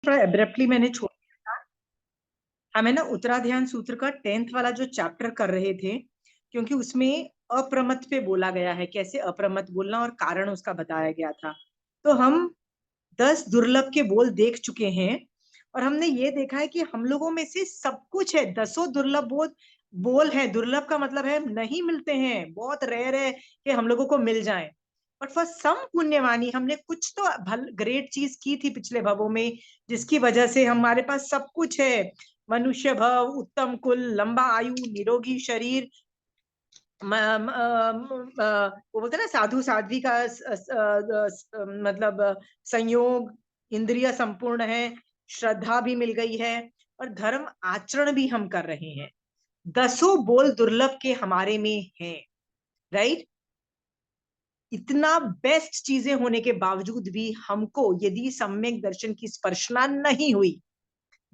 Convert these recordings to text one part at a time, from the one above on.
थोड़ा एब्रप्टली मैंने छोड़ दिया था। हमें ना उत्तराध्यान सूत्र का 10th वाला जो चैप्टर कर रहे थे, क्योंकि उसमें अप्रमत पे बोला गया है, कैसे अप्रमत बोलना और कारण उसका बताया गया था। तो हम 10 दुर्लभ के बोल देख चुके हैं और हमने ये देखा है कि हम लोगों में से सब कुछ है, 10 दुर्लभ बोल बोल है। दुर्लभ का मतलब है नहीं मिलते हैं, बहुत रेयर है कि हम लोगों को मिल जाए। बट फॉर सम पुण्यवानी हमने कुछ तो भल ग्रेट चीज की थी पिछले भवों में, जिसकी वजह से हमारे पास सब कुछ है। मनुष्य भव, उत्तम कुल, लंबा आयु, निरोगी शरीर, वो बोलते हैं ना साधु साध्वी का मतलब संयोग, इंद्रिय संपूर्ण है, श्रद्धा भी मिल गई है और धर्म आचरण भी हम कर रहे हैं। 10 बोल दुर्लभ के हमारे में हैं, राइट। इतना बेस्ट चीजें होने के बावजूद भी हमको यदि सम्यक दर्शन की स्पर्शना नहीं हुई,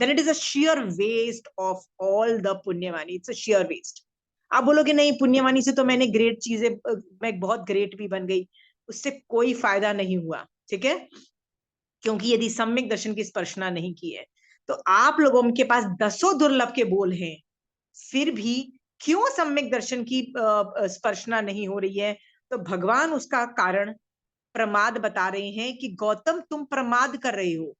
then it is a sheer waste of all the पुण्यवानी। It's a sheer waste। आप बोलोगे नहीं, पुण्यवानी से तो मैंने ग्रेट चीजें, मैं बहुत ग्रेट भी बन गई, उससे कोई फायदा नहीं हुआ, ठीक है। क्योंकि यदि सम्यक दर्शन की स्पर्शना नहीं की है, तो आप लोगों के पास 10 दुर्लभ के बोल हैं, फिर भी क्यों सम्यक दर्शन की स्पर्शना नहीं हो रही है? तो भगवान उसका कारण प्रमाद बता रहे हैं कि गौतम तुम प्रमाद कर रहे हो।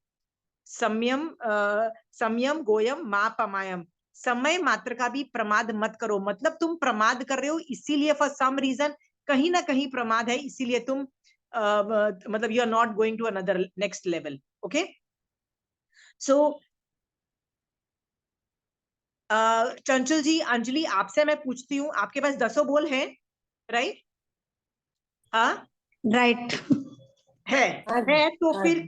संयम गोयम माँ पमायम, समय मात्र का भी प्रमाद मत करो। मतलब तुम प्रमाद कर रहे हो, इसीलिए फॉर सम रीजन कहीं ना कहीं प्रमाद है, इसीलिए तुम मतलब you are not going to another next level. Okay, so Chanchal ji, Anjali, आपसे मैं पूछती हूँ, आपके पास 10 बोल हैं, राइट? हाँ, राइट। है। हाँ है जी, तो हाँ फिर जी।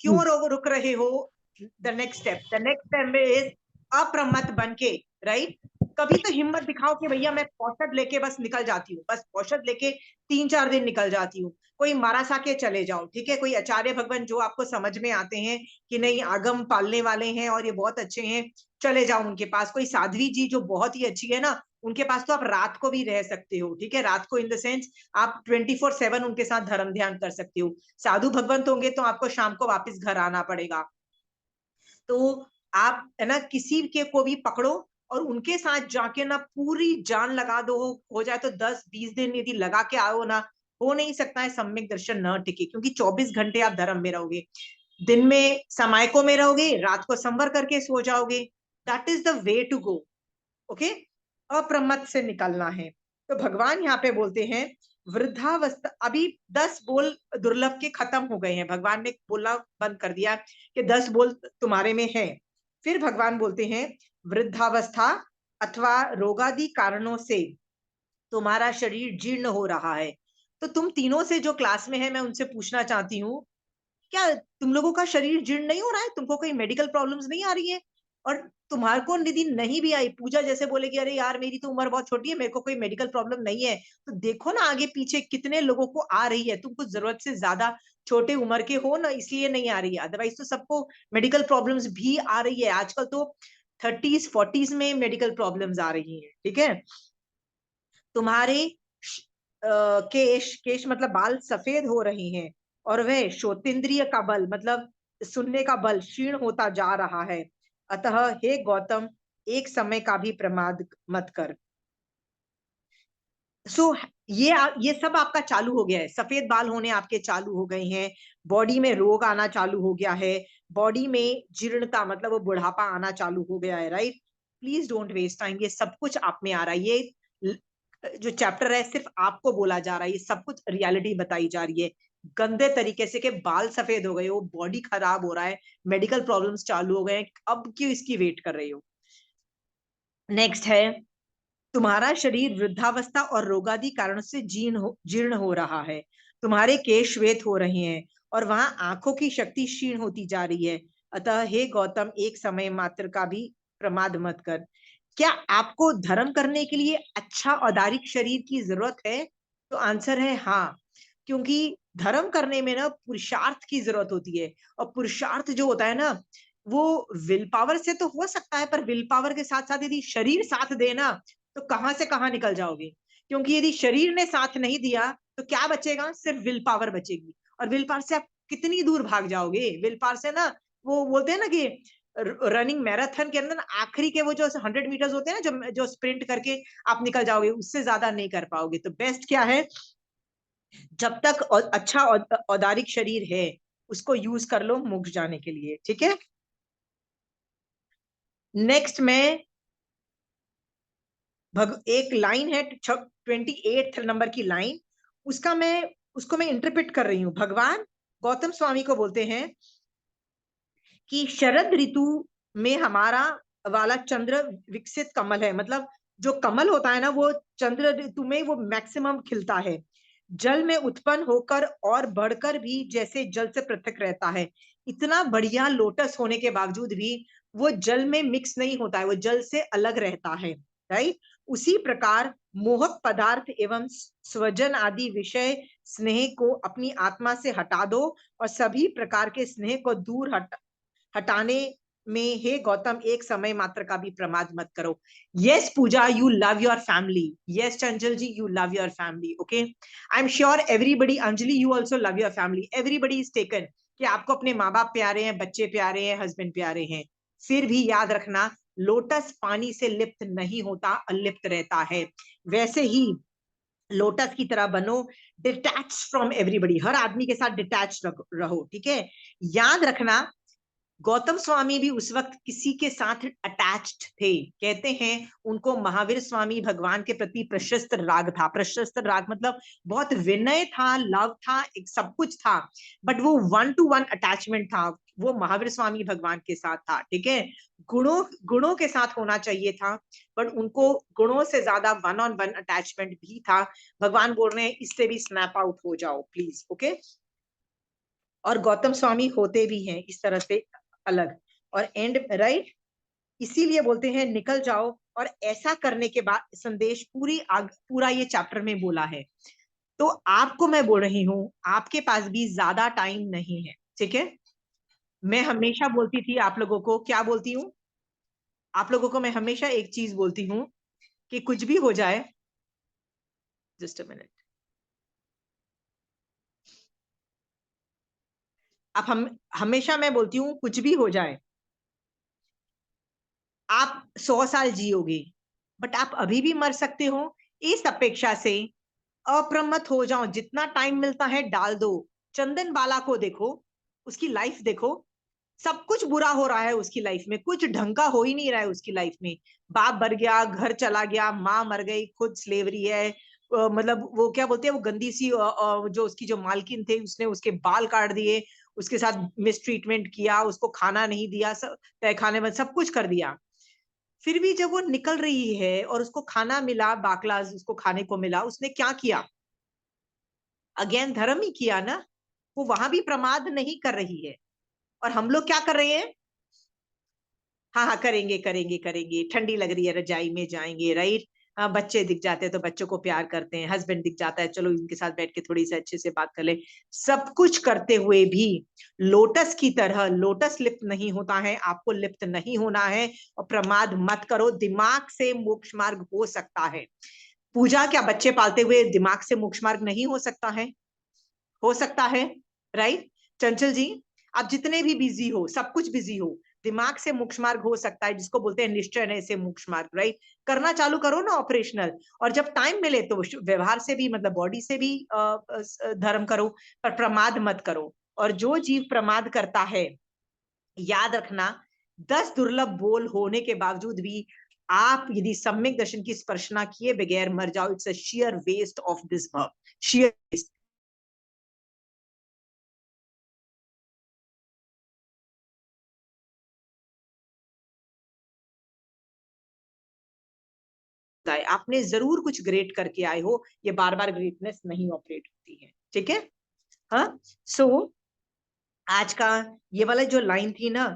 क्यों रुक रहे हो? द नेक्स्ट स्टेप इज अप्रमत्त बन के, राइट। कभी तो हिम्मत दिखाओ कि भैया मैं औषध लेके बस निकल जाती हूँ, बस औषध लेके 3-4 दिन निकल जाती हूँ। कोई मारासा के चले जाओ, ठीक है, कोई आचार्य भगवान जो आपको समझ में आते हैं कि नहीं आगम पालने वाले हैं और ये बहुत अच्छे हैं, चले जाओ उनके पास। कोई साध्वी जी जो बहुत ही अच्छी है ना, उनके पास तो आप रात को भी रह सकते हो, ठीक है। रात को इन द सेंस आप 24/7 उनके साथ धर्म ध्यान कर सकते हो। साधु भगवंत होंगे तो आपको शाम को वापस घर आना पड़ेगा। तो आप है ना किसी के को भी पकड़ो और उनके साथ जाके ना पूरी जान लगा दो। हो जाए तो 10-20 दिन यदि लगा के आओ ना, हो नहीं सकता है सम्यक दर्शन न टिके, क्योंकि 24 घंटे आप धर्म में रहोगे। दिन में समायकों में रहोगे, रात को संवर करके सो जाओगे। That is the way to go. Okay, अप्रमत्त से निकलना है। तो भगवान यहाँ पे बोलते हैं वृद्धावस्था, अभी 10 बोल दुर्लभ के खत्म हो गए हैं, भगवान ने बोलना बंद कर दिया कि 10 बोल तुम्हारे में है। फिर भगवान बोलते हैं वृद्धावस्था अथवा रोगादि कारणों से तुम्हारा शरीर जीर्ण हो रहा है। तो तुम तीनों से जो क्लास में है, मैं उनसे पूछना चाहती हूँ, क्या तुम लोगों का शरीर जीर्ण नहीं हो रहा है? तुमको कोई मेडिकल प्रॉब्लम्स नहीं आ रही है? और तुम्हारे को निधि नहीं भी आई, पूजा जैसे बोलेगी अरे यार मेरी तो उम्र बहुत छोटी है, मेरे को कोई मेडिकल प्रॉब्लम नहीं है, तो देखो ना आगे पीछे कितने लोगों को आ रही है। तुम कुछ जरूरत से ज्यादा छोटे उम्र के हो ना, इसलिए नहीं आ रही है, अदरवाइज तो सबको मेडिकल प्रॉब्लम्स भी आ रही है। आजकल तो 30s 40s में मेडिकल प्रॉब्लम्स आ रही है, ठीक है। तुम्हारे केश केश मतलब बाल सफेद हो रहे हैं, और वह श्रोतेंद्रिय का बल मतलब सुनने का बल क्षीण होता जा रहा है। अतः हे गौतम, एक समय का भी प्रमाद मत कर। सो ये सब आपका चालू हो गया है, सफेद बाल होने आपके चालू हो गए हैं, बॉडी में रोग आना चालू हो गया है, बॉडी में जीर्णता मतलब वो बुढ़ापा आना चालू हो गया है, right. Please don't waste time, ये सब कुछ आप में आ रहा है। ये जो चैप्टर है सिर्फ आपको बोला जा रहा है, ये सब कुछ रियलिटी बताई जा रही है। गंदे तरीके से के बाल सफेद हो गए हो, बॉडी खराब हो रहा है, मेडिकल प्रॉब्लम्स चालू हो गए हैं, अब क्यों इसकी वेट कर रही हो? नेक्स्ट है तुम्हारा शरीर वृद्धावस्था और रोगादि कारण से जीर्ण हो रहा है। तुम्हारे केश श्वेत हो रहे हैं और वहां आंखों की शक्ति क्षीण होती जा रही है। अतः हे गौतम, एक समय मात्र का भी प्रमाद मत कर। क्या आपको धर्म करने के लिए अच्छा औदारिक शरीर की जरूरत है? तो आंसर है हाँ, क्योंकि धर्म करने में ना पुरुषार्थ की जरूरत होती है। और पुरुषार्थ जो होता है ना, वो विल पावर से तो हो सकता है, पर विल पावर के साथ साथ यदि शरीर साथ देना, तो कहां से कहां निकल जाओगे। क्योंकि यदि शरीर ने साथ नहीं दिया तो क्या बचेगा? सिर्फ विल पावर बचेगी। और विल पावर से आप कितनी दूर भाग जाओगे? विल पावर से ना वो बोलते हैं ना कि रनिंग मैराथन के अंदर आखिरी के वो जो 100 मीटर्स होते हैं ना, जो स्प्रिंट करके आप निकल जाओगे, उससे ज्यादा नहीं कर पाओगे। तो बेस्ट क्या है, जब तक अच्छा औदारिक शरीर है उसको यूज कर लो मोक्ष जाने के लिए, ठीक है। नेक्स्ट में एक लाइन है 28 नंबर की लाइन, उसको मैं इंटरप्रेट कर रही हूँ। भगवान गौतम स्वामी को बोलते हैं कि शरद ऋतु में हमारा वाला चंद्र विकसित कमल है, मतलब जो कमल होता है ना वो चंद्र ऋतु में वो मैक्सिमम खिलता है, जल में उत्पन्न होकर और बढ़कर भी जैसे जल से पृथक रहता है। इतना बढ़िया लोटस होने के बावजूद भी वो जल में मिक्स नहीं होता है, वो जल से अलग रहता है, राइट। उसी प्रकार मोहक पदार्थ एवं स्वजन आदि विषय स्नेह को अपनी आत्मा से हटा दो और सभी प्रकार के स्नेह को दूर हटाने में हे गौतम एक समय मात्र का भी प्रमाद मत करो। Yes Pooja, you love your family. Yes Chanchal ji, you love your family. Okay, I am sure everybody, Anjali you also love your family. Everybody is taken कि आपको अपने माँ बाप प्यारे हैं, बच्चे प्यारे हैं, हस्बैंड प्यारे हैं। फिर भी याद रखना, लोटस पानी से लिप्त नहीं होता, अलिप्त रहता है। वैसे ही लोटस की तरह बनो, डिटैच फ्रॉम एवरीबडी, हर आदमी के साथ डिटैच रहो, ठीक है। याद रखना, गौतम स्वामी भी उस वक्त किसी के साथ अटैच्ड थे। कहते हैं उनको महावीर स्वामी भगवान के प्रति प्रशस्त राग था। प्रशस्त राग मतलब बहुत विनय था, लव था, एक सब कुछ था, बट वो 1-to-1 अटैचमेंट था, वो महावीर स्वामी भगवान के साथ था, ठीक है। गुणों गुणों के साथ होना चाहिए था, बट उनको गुणों से ज्यादा 1-on-1 अटैचमेंट भी था। भगवान बोल रहे हैं इससे भी स्नैप आउट हो जाओ प्लीज, ओके। और गौतम स्वामी होते भी हैं इस तरह से अलग, और एंड राइट, इसीलिए बोलते हैं निकल जाओ। और ऐसा करने के बाद संदेश पूरा ये चैप्टर में बोला है। तो आपको मैं बोल रही हूँ, आपके पास भी ज्यादा टाइम नहीं है, ठीक है। मैं हमेशा बोलती थी आप लोगों को, क्या बोलती हूँ आप लोगों को, मैं हमेशा एक चीज बोलती हूँ कि कुछ भी हो जाए, जस्ट अ मिनट, अब हम हमेशा मैं बोलती हूँ कुछ भी हो जाए, आप 100 साल जियोगे, बट आप अभी भी मर सकते हो। इस अपेक्षा से अप्रमत्त हो जाओ, जितना टाइम मिलता है डाल दो। चंदन बाला को देखो, उसकी लाइफ देखो, सब कुछ बुरा हो रहा है उसकी लाइफ में, कुछ ढंग का हो ही नहीं रहा है उसकी लाइफ में। बाप मर गया, घर चला गया, माँ मर गई, खुद स्लेवरी है, मतलब वो क्या बोलते हैं, वो गंदी सी जो उसकी जो मालकिन थे उसने उसके बाल काट दिए, उसके साथ मिसट्रीटमेंट किया, उसको खाना नहीं दिया, सब तहखाने में सब कुछ कर दिया। फिर भी जब वो निकल रही है और उसको खाना मिला, बाकलाज उसको खाने को मिला, उसने क्या किया, अगेन धर्म ही किया ना। वो वहां भी प्रमाद नहीं कर रही है। और हम लोग क्या कर रहे हैं, हाँ हाँ करेंगे करेंगे करेंगे, ठंडी लग रही है रजाई में जाएंगे, राइट। हाँ, बच्चे दिख जाते हैं तो बच्चों को प्यार करते हैं, हस्बैंड दिख जाता है चलो इनके साथ बैठ के थोड़ी सी अच्छे से बात कर ले। सब कुछ करते हुए भी लोटस की तरह लोटस लिप्त नहीं होता है, आपको लिप्त नहीं होना है। और प्रमाद मत करो, दिमाग से मोक्ष मार्ग हो सकता है। पूजा, क्या बच्चे पालते हुए दिमाग से मोक्ष मार्ग नहीं हो सकता है? हो सकता है, राइट। चंचल जी, आप जितने भी बिजी हो, सब कुछ बिजी हो, दिमाग से मोक्ष मार्ग हो सकता है, जिसको बोलते हैं निश्चय से मोक्ष मार्ग, राइट। करना चालू करो ना ऑपरेशनल, और जब टाइम मिले तो व्यवहार से भी, मतलब बॉडी से भी धर्म करो, पर प्रमाद मत करो। और जो जीव प्रमाद करता है, याद रखना, 10 दुर्लभ बोल होने के बावजूद भी आप यदि सम्यक दर्शन की स्पर्शना किए बगैर मर जाओ, it's a sheer waste of this work, sheer waste। आपने जरूर कुछ ग्रेट करके आए हो, ये बार बार ग्रेटनेस नहीं ऑपरेट होती है, ठीक है। हाँ, सो आज का ये वाला जो लाइन थी ना,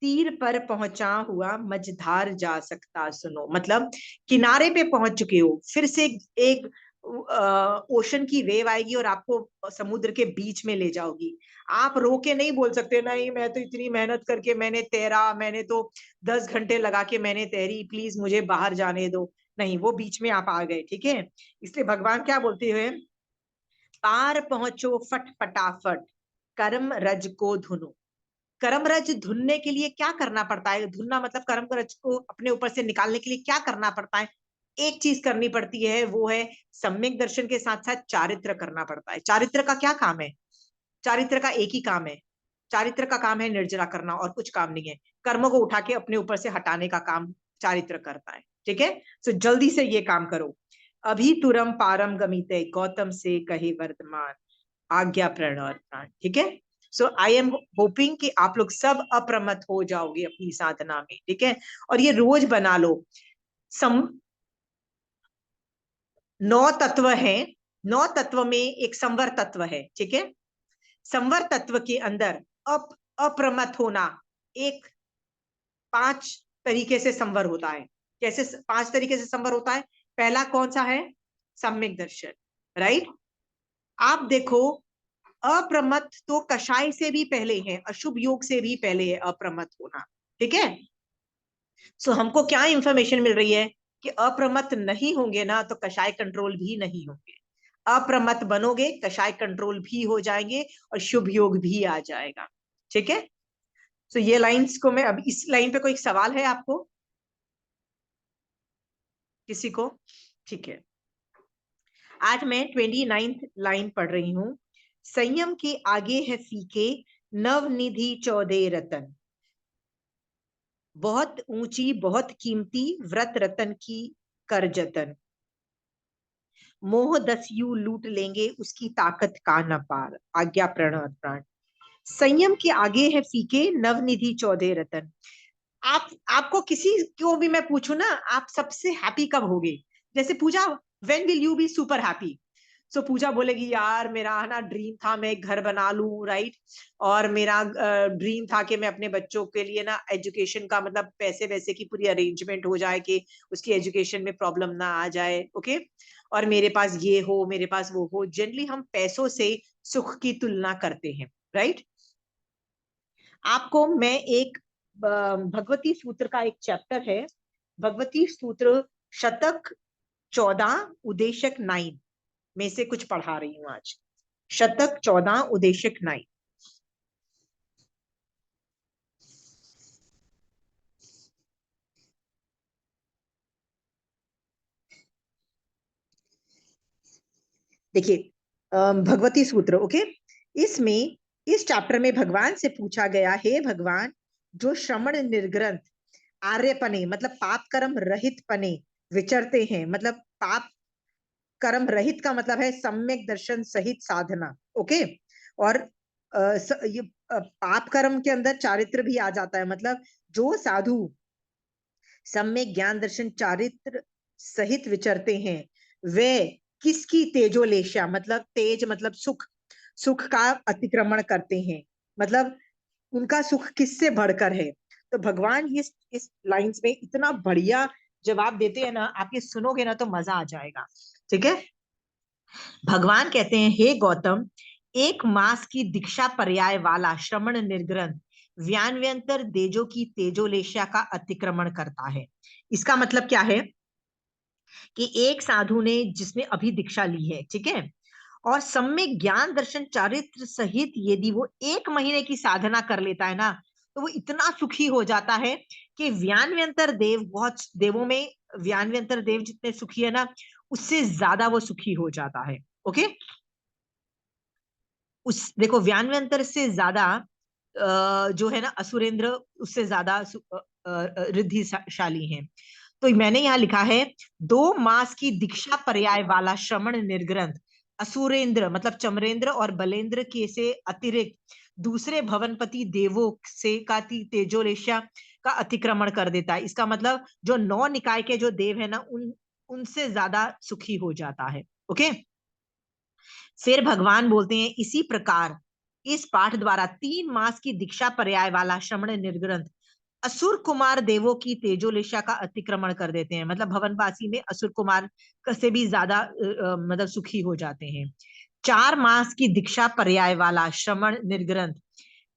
तीर पर पहुंचा हुआ मझधार जा सकता सुनो, मतलब किनारे पे पहुंच चुके हो, फिर से एक ओशन की वेव आएगी और आपको समुद्र के बीच में ले जाओगी। आप रो के नहीं बोल सकते नहीं, मैं तो इतनी मेहनत करके मैंने तैरा, मैंने तो 10 घंटे लगा के मैंने तैरी, प्लीज मुझे बाहर जाने दो। नहीं, वो बीच में आप आ गए, ठीक है। इसलिए भगवान क्या बोलते हुए, पार पहुंचो फट फटाफट, कर्म रज को धुनो। कर्म रज धुनने के लिए क्या करना पड़ता है? धुनना मतलब कर्म रज को अपने ऊपर से निकालने के लिए क्या करना पड़ता है? एक चीज करनी पड़ती है, वो है सम्यक दर्शन के साथ साथ चारित्र करना पड़ता है। चारित्र का क्या काम है? चारित्र का एक ही काम है, चारित्र का काम है निर्जरा करना, और कुछ काम नहीं है। कर्मों को उठा के अपने ऊपर से हटाने का काम चारित्र करता है। ठीक है, तो जल्दी से ये काम करो। अभी तुरम पारम गमिते, गौतम से कहे वर्तमान, आज्ञा प्रणव प्राण। ठीक है, सो आई एम होपिंग कि आप लोग सब अप्रमत्त हो जाओगे अपनी साधना में। ठीक है, और ये रोज बना लो। सम 9 तत्व है, 9 तत्व में एक संवर तत्व है। ठीक है, संवर तत्व के अंदर अप्रमत्त होना एक 5 तरीके से संवर होता है। कैसे 5 तरीके से संवर होता है? पहला कौन सा है? सम्यक दर्शन, राइट। आप देखो, अप्रमत्त तो कषाय से भी पहले है, अशुभ योग से भी पहले है अप्रमत्त होना। ठीक है, सो हमको क्या इंफॉर्मेशन मिल रही है कि अप्रमत्त नहीं होंगे ना तो कषाय कंट्रोल भी नहीं होंगे। अप्रमत्त बनोगे, कषाय कंट्रोल भी हो जाएंगे और शुभ योग भी आ जाएगा। ठीक है, तो ये लाइंस को मैं अब, इस लाइन पे कोई सवाल है आपको, किसी को? ठीक है, आज मैं 29th लाइन पढ़ रही हूं। संयम के आगे है फीके, नवनिधि 14 रतन। बहुत ऊंची बहुत कीमती व्रत रतन की कर जतन। मोह 10 यू लूट लेंगे, उसकी ताकत का न पार, आज्ञा प्रणव प्राण। संयम के आगे है फीके, नवनिधि 14 रतन। आपको किसी को भी मैं पूछूं ना, आप सबसे हैप्पी कब होगे? जैसे Pooja, when will you be super happy? So Pooja बोलेगी यार मेरा है ना ड्रीम था मैं एक घर बना लूं, राइट। और मेरा ड्रीम था कि मैं अपने बच्चों के लिए ना एजुकेशन का मतलब पैसे वैसे की पूरी अरेंजमेंट हो जाए कि उसकी एजुकेशन में प्रॉब्लम ना आ जाए। ओके, और मेरे पास ये हो, मेरे पास वो हो। जनरली हम पैसों से सुख की तुलना करते हैं, राइट। आपको मैं एक भगवती सूत्र का एक चैप्टर है, भगवती सूत्र शतक 14 उदेशक 9 में से कुछ पढ़ा रही हूं आज। शतक 14 उदेशक 9। देखिए, भगवती सूत्र, ओके। इसमें इस चैप्टर में भगवान से पूछा गया, हे भगवान, जो श्रमण निर्ग्रंथ आर्यपने मतलब पाप कर्म रहित पने विचरते हैं, मतलब पाप कर्म रहित का मतलब है सम्यक दर्शन सहित साधना। ओके, और ये पाप कर्म के अंदर चारित्र भी आ जाता है, मतलब जो साधु सम्यक ज्ञान दर्शन चारित्र सहित विचरते हैं वे किसकी तेजोलेशा, मतलब तेज मतलब सुख, सुख का अतिक्रमण करते हैं, मतलब उनका सुख किससे बढ़कर है। तो भगवान इस लाइंस में इतना बढ़िया जवाब देते हैं ना, आप ये सुनोगे ना तो मजा आ जाएगा। ठीक है, भगवान कहते हैं, हे गौतम, एक मास की दीक्षा पर्याय वाला श्रमण निर्ग्रंथ व्यान्यंतर देजो की तेजोलेशा का अतिक्रमण करता है। इसका मतलब क्या है कि एक साधु ने जिसने अभी दीक्षा ली है, ठीक है, और सम्यक ज्ञान दर्शन चारित्र सहित यदि वो 1 महीने की साधना कर लेता है ना, तो वो इतना सुखी हो जाता है कि व्यान्यंतर देव, बहुत देवों में व्यान्यंतर देव जितने सुखी है ना, उससे ज्यादा वो सुखी हो जाता है। ओके, उस देखो व्यान्यंतर से ज्यादा जो है ना असुरेंद्र, उससे ज्यादा रिद्धिशाली हैं। तो मैंने यहाँ लिखा है, 2 मास की दीक्षा पर्याय वाला श्रमण निर्ग्रंथ असुरेंद्र मतलब चमरेंद्र और बलेंद्र के से अतिरिक्त दूसरे भवनपति देवों से का तेजोलेशा का अतिक्रमण कर देता है। इसका मतलब जो 9 निकाय के जो देव है ना, उनसे ज्यादा सुखी हो जाता है। ओके, फिर भगवान बोलते हैं, इसी प्रकार इस पाठ द्वारा 3 मास की दीक्षा पर्याय वाला श्रमण निर्ग्रंथ असुर कुमार देवों की तेजोलेशा का अतिक्रमण कर देते हैं, मतलब भवनवासी में असुर कुमार से भी ज्यादा मतलब सुखी हो जाते हैं। 4 मास की दीक्षा पर्याय वाला श्रमण निर्ग्रंथ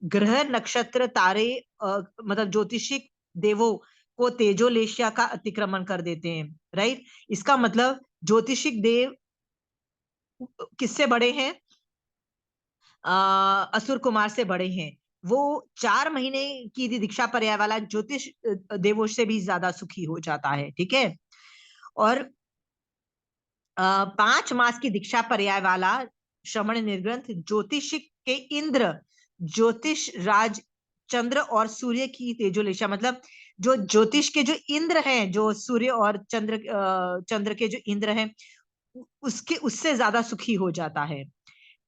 ग्रह नक्षत्र तारे मतलब ज्योतिषिक देवों को तेजोलेशा का अतिक्रमण कर देते हैं, राइट। इसका मतलब ज्योतिषिक देव किससे बड़े हैं? असुर कुमार से बड़े हैं। वो 4 महीने की दीक्षा पर्याय वाला ज्योतिष देवों से भी ज्यादा सुखी हो जाता है, ठीक है। और 5 मास की दीक्षा पर्याय वाला श्रमण निर्ग्रंथ ज्योतिष के इंद्र, ज्योतिष राज चंद्र और सूर्य की तेजोलेशा, मतलब जो ज्योतिष के जो इंद्र हैं, जो सूर्य और चंद्र के जो इंद्र हैं, उसके उससे ज्यादा सुखी हो जाता है।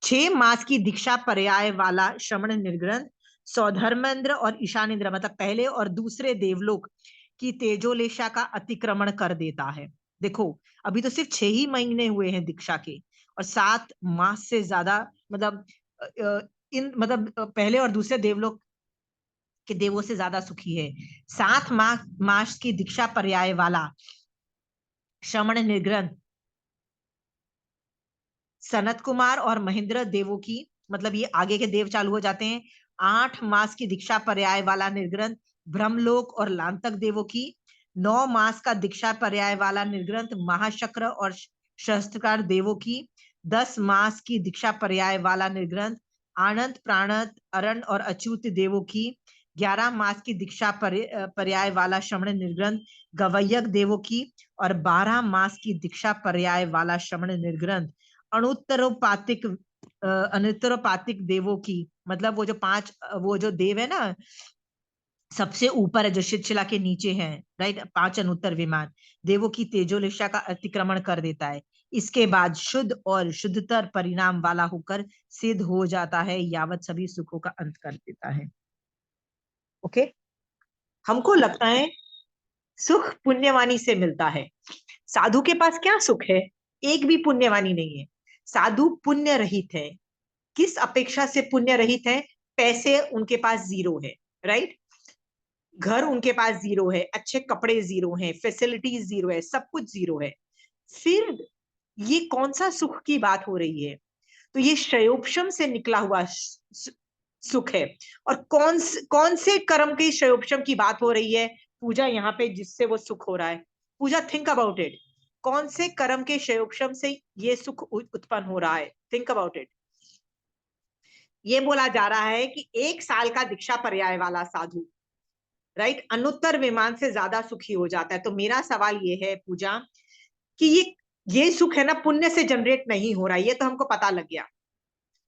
6 मास की दीक्षा पर्याय वाला श्रमण निर्ग्रंथ सौधर्मेंद्र और ईशानेन्द्र, मतलब पहले और दूसरे देवलोक की तेजोलेशा का अतिक्रमण कर देता है। देखो, अभी तो सिर्फ 6 ही महीने हुए हैं दीक्षा के, और 7 मास से ज्यादा, मतलब इन मतलब पहले और दूसरे देवलोक के देवों से ज्यादा सुखी है। 7 मास की दीक्षा पर्याय वाला श्रमण निर्ग्रंथ सनत कुमार और महेंद्र देवों की, मतलब ये आगे के देव चालू हो जाते हैं। 8 मास की दीक्षा पर्याय वाला निर्ग्रंथ ब्रह्मलोक और लांतक देवों की। 9 मास का दीक्षा पर्याय वाला निर्ग्रंथ महाशक्र और शस्त्रकार देवों की। 10 मास की दीक्षा पर्याय वाला निर्ग्रंथ आनंद प्राणत अरण और अच्युत देवों की। 11 मास की दीक्षा पर्याय वाला श्रमण निर्ग्रंथ गवैयक देवों की। और 12 मास की दीक्षा पर्याय वाला श्रमण निर्ग्रंथ अनुत्तरोपातिक देवों की, मतलब वो जो 5 वो जो देव है ना, सबसे ऊपर है, जो शिला के नीचे हैं, राइट, 5 अनुत्तर विमान देवों की तेजोलिशा का अतिक्रमण कर देता है। इसके बाद शुद्ध और शुद्धतर परिणाम वाला होकर सिद्ध हो जाता है, यावत सभी सुखों का अंत कर देता है। ओके, हमको लगता है सुख पुण्यवानी से मिलता है। साधु के पास क्या सुख है? एक भी पुण्यवानी नहीं है। साधु पुण्य रहित है। किस अपेक्षा से पुण्य रहित है? पैसे उनके पास जीरो है, राइट, घर उनके पास जीरो है, अच्छे कपड़े जीरो हैं, फैसिलिटीज जीरो है, सब कुछ जीरो है। फिर ये कौन सा सुख की बात हो रही है? तो ये शयोपशम से निकला हुआ सुख है। और कौन से कर्म के शयोपशम की बात हो रही है पूजा यहाँ पे, जिससे वो सुख हो रहा है? पूजा, थिंक अबाउट इट। कौन से कर्म के शयोपशम से ये सुख उत्पन्न हो रहा है? Think about it. ये बोला जा रहा है कि 1 साल का दीक्षा पर्याय वाला साधु, राइट, अनुत्तर विमान से ज्यादा सुखी हो जाता है। तो मेरा सवाल ये है पूजा, कि ये सुख है ना, पुण्य से जनरेट नहीं हो रहा है, ये तो हमको पता लग गया।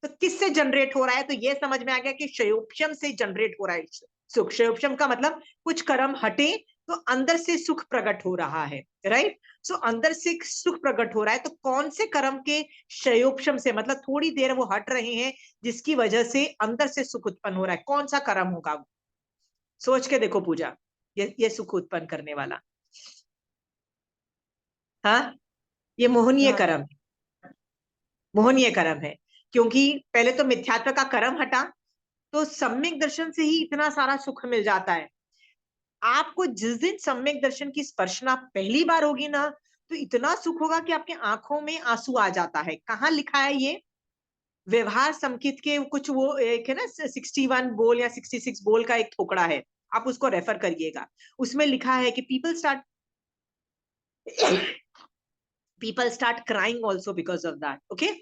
तो किससे जनरेट हो रहा है? तो ये समझ में आ गया कि शयोपशम से जनरेट हो रहा है सुख। शयोपशम का मतलब कुछ कर्म हटे तो अंदर से सुख प्रकट हो रहा है, राइट। सो अंदर से सुख प्रकट हो रहा है, तो कौन से कर्म के शयोपशम से, मतलब थोड़ी देर वो हट रहे हैं, जिसकी वजह से अंदर से सुख उत्पन्न हो रहा है? कौन सा कर्म होगा वो? सोच के देखो पूजा, ये सुख उत्पन्न करने वाला। हाँ, ये मोहनीय कर्म है। मोहनीय कर्म है, क्योंकि पहले तो मिथ्यात्व का कर्म हटा, तो सम्यक दर्शन से ही इतना सारा सुख मिल जाता है। आपको जिस दिन सम्यक दर्शन की स्पर्शना पहली बार होगी ना, तो इतना सुख होगा कि आपके आंखों में आंसू आ जाता है। कहाँ लिखा है ये? व्यवहार संकित के कुछ, वो एक है ना 61 बोल या 66 बोल का एक थोकड़ा है, आप उसको रेफर करिएगा। उसमें लिखा है कि people start crying also because of that. Okay,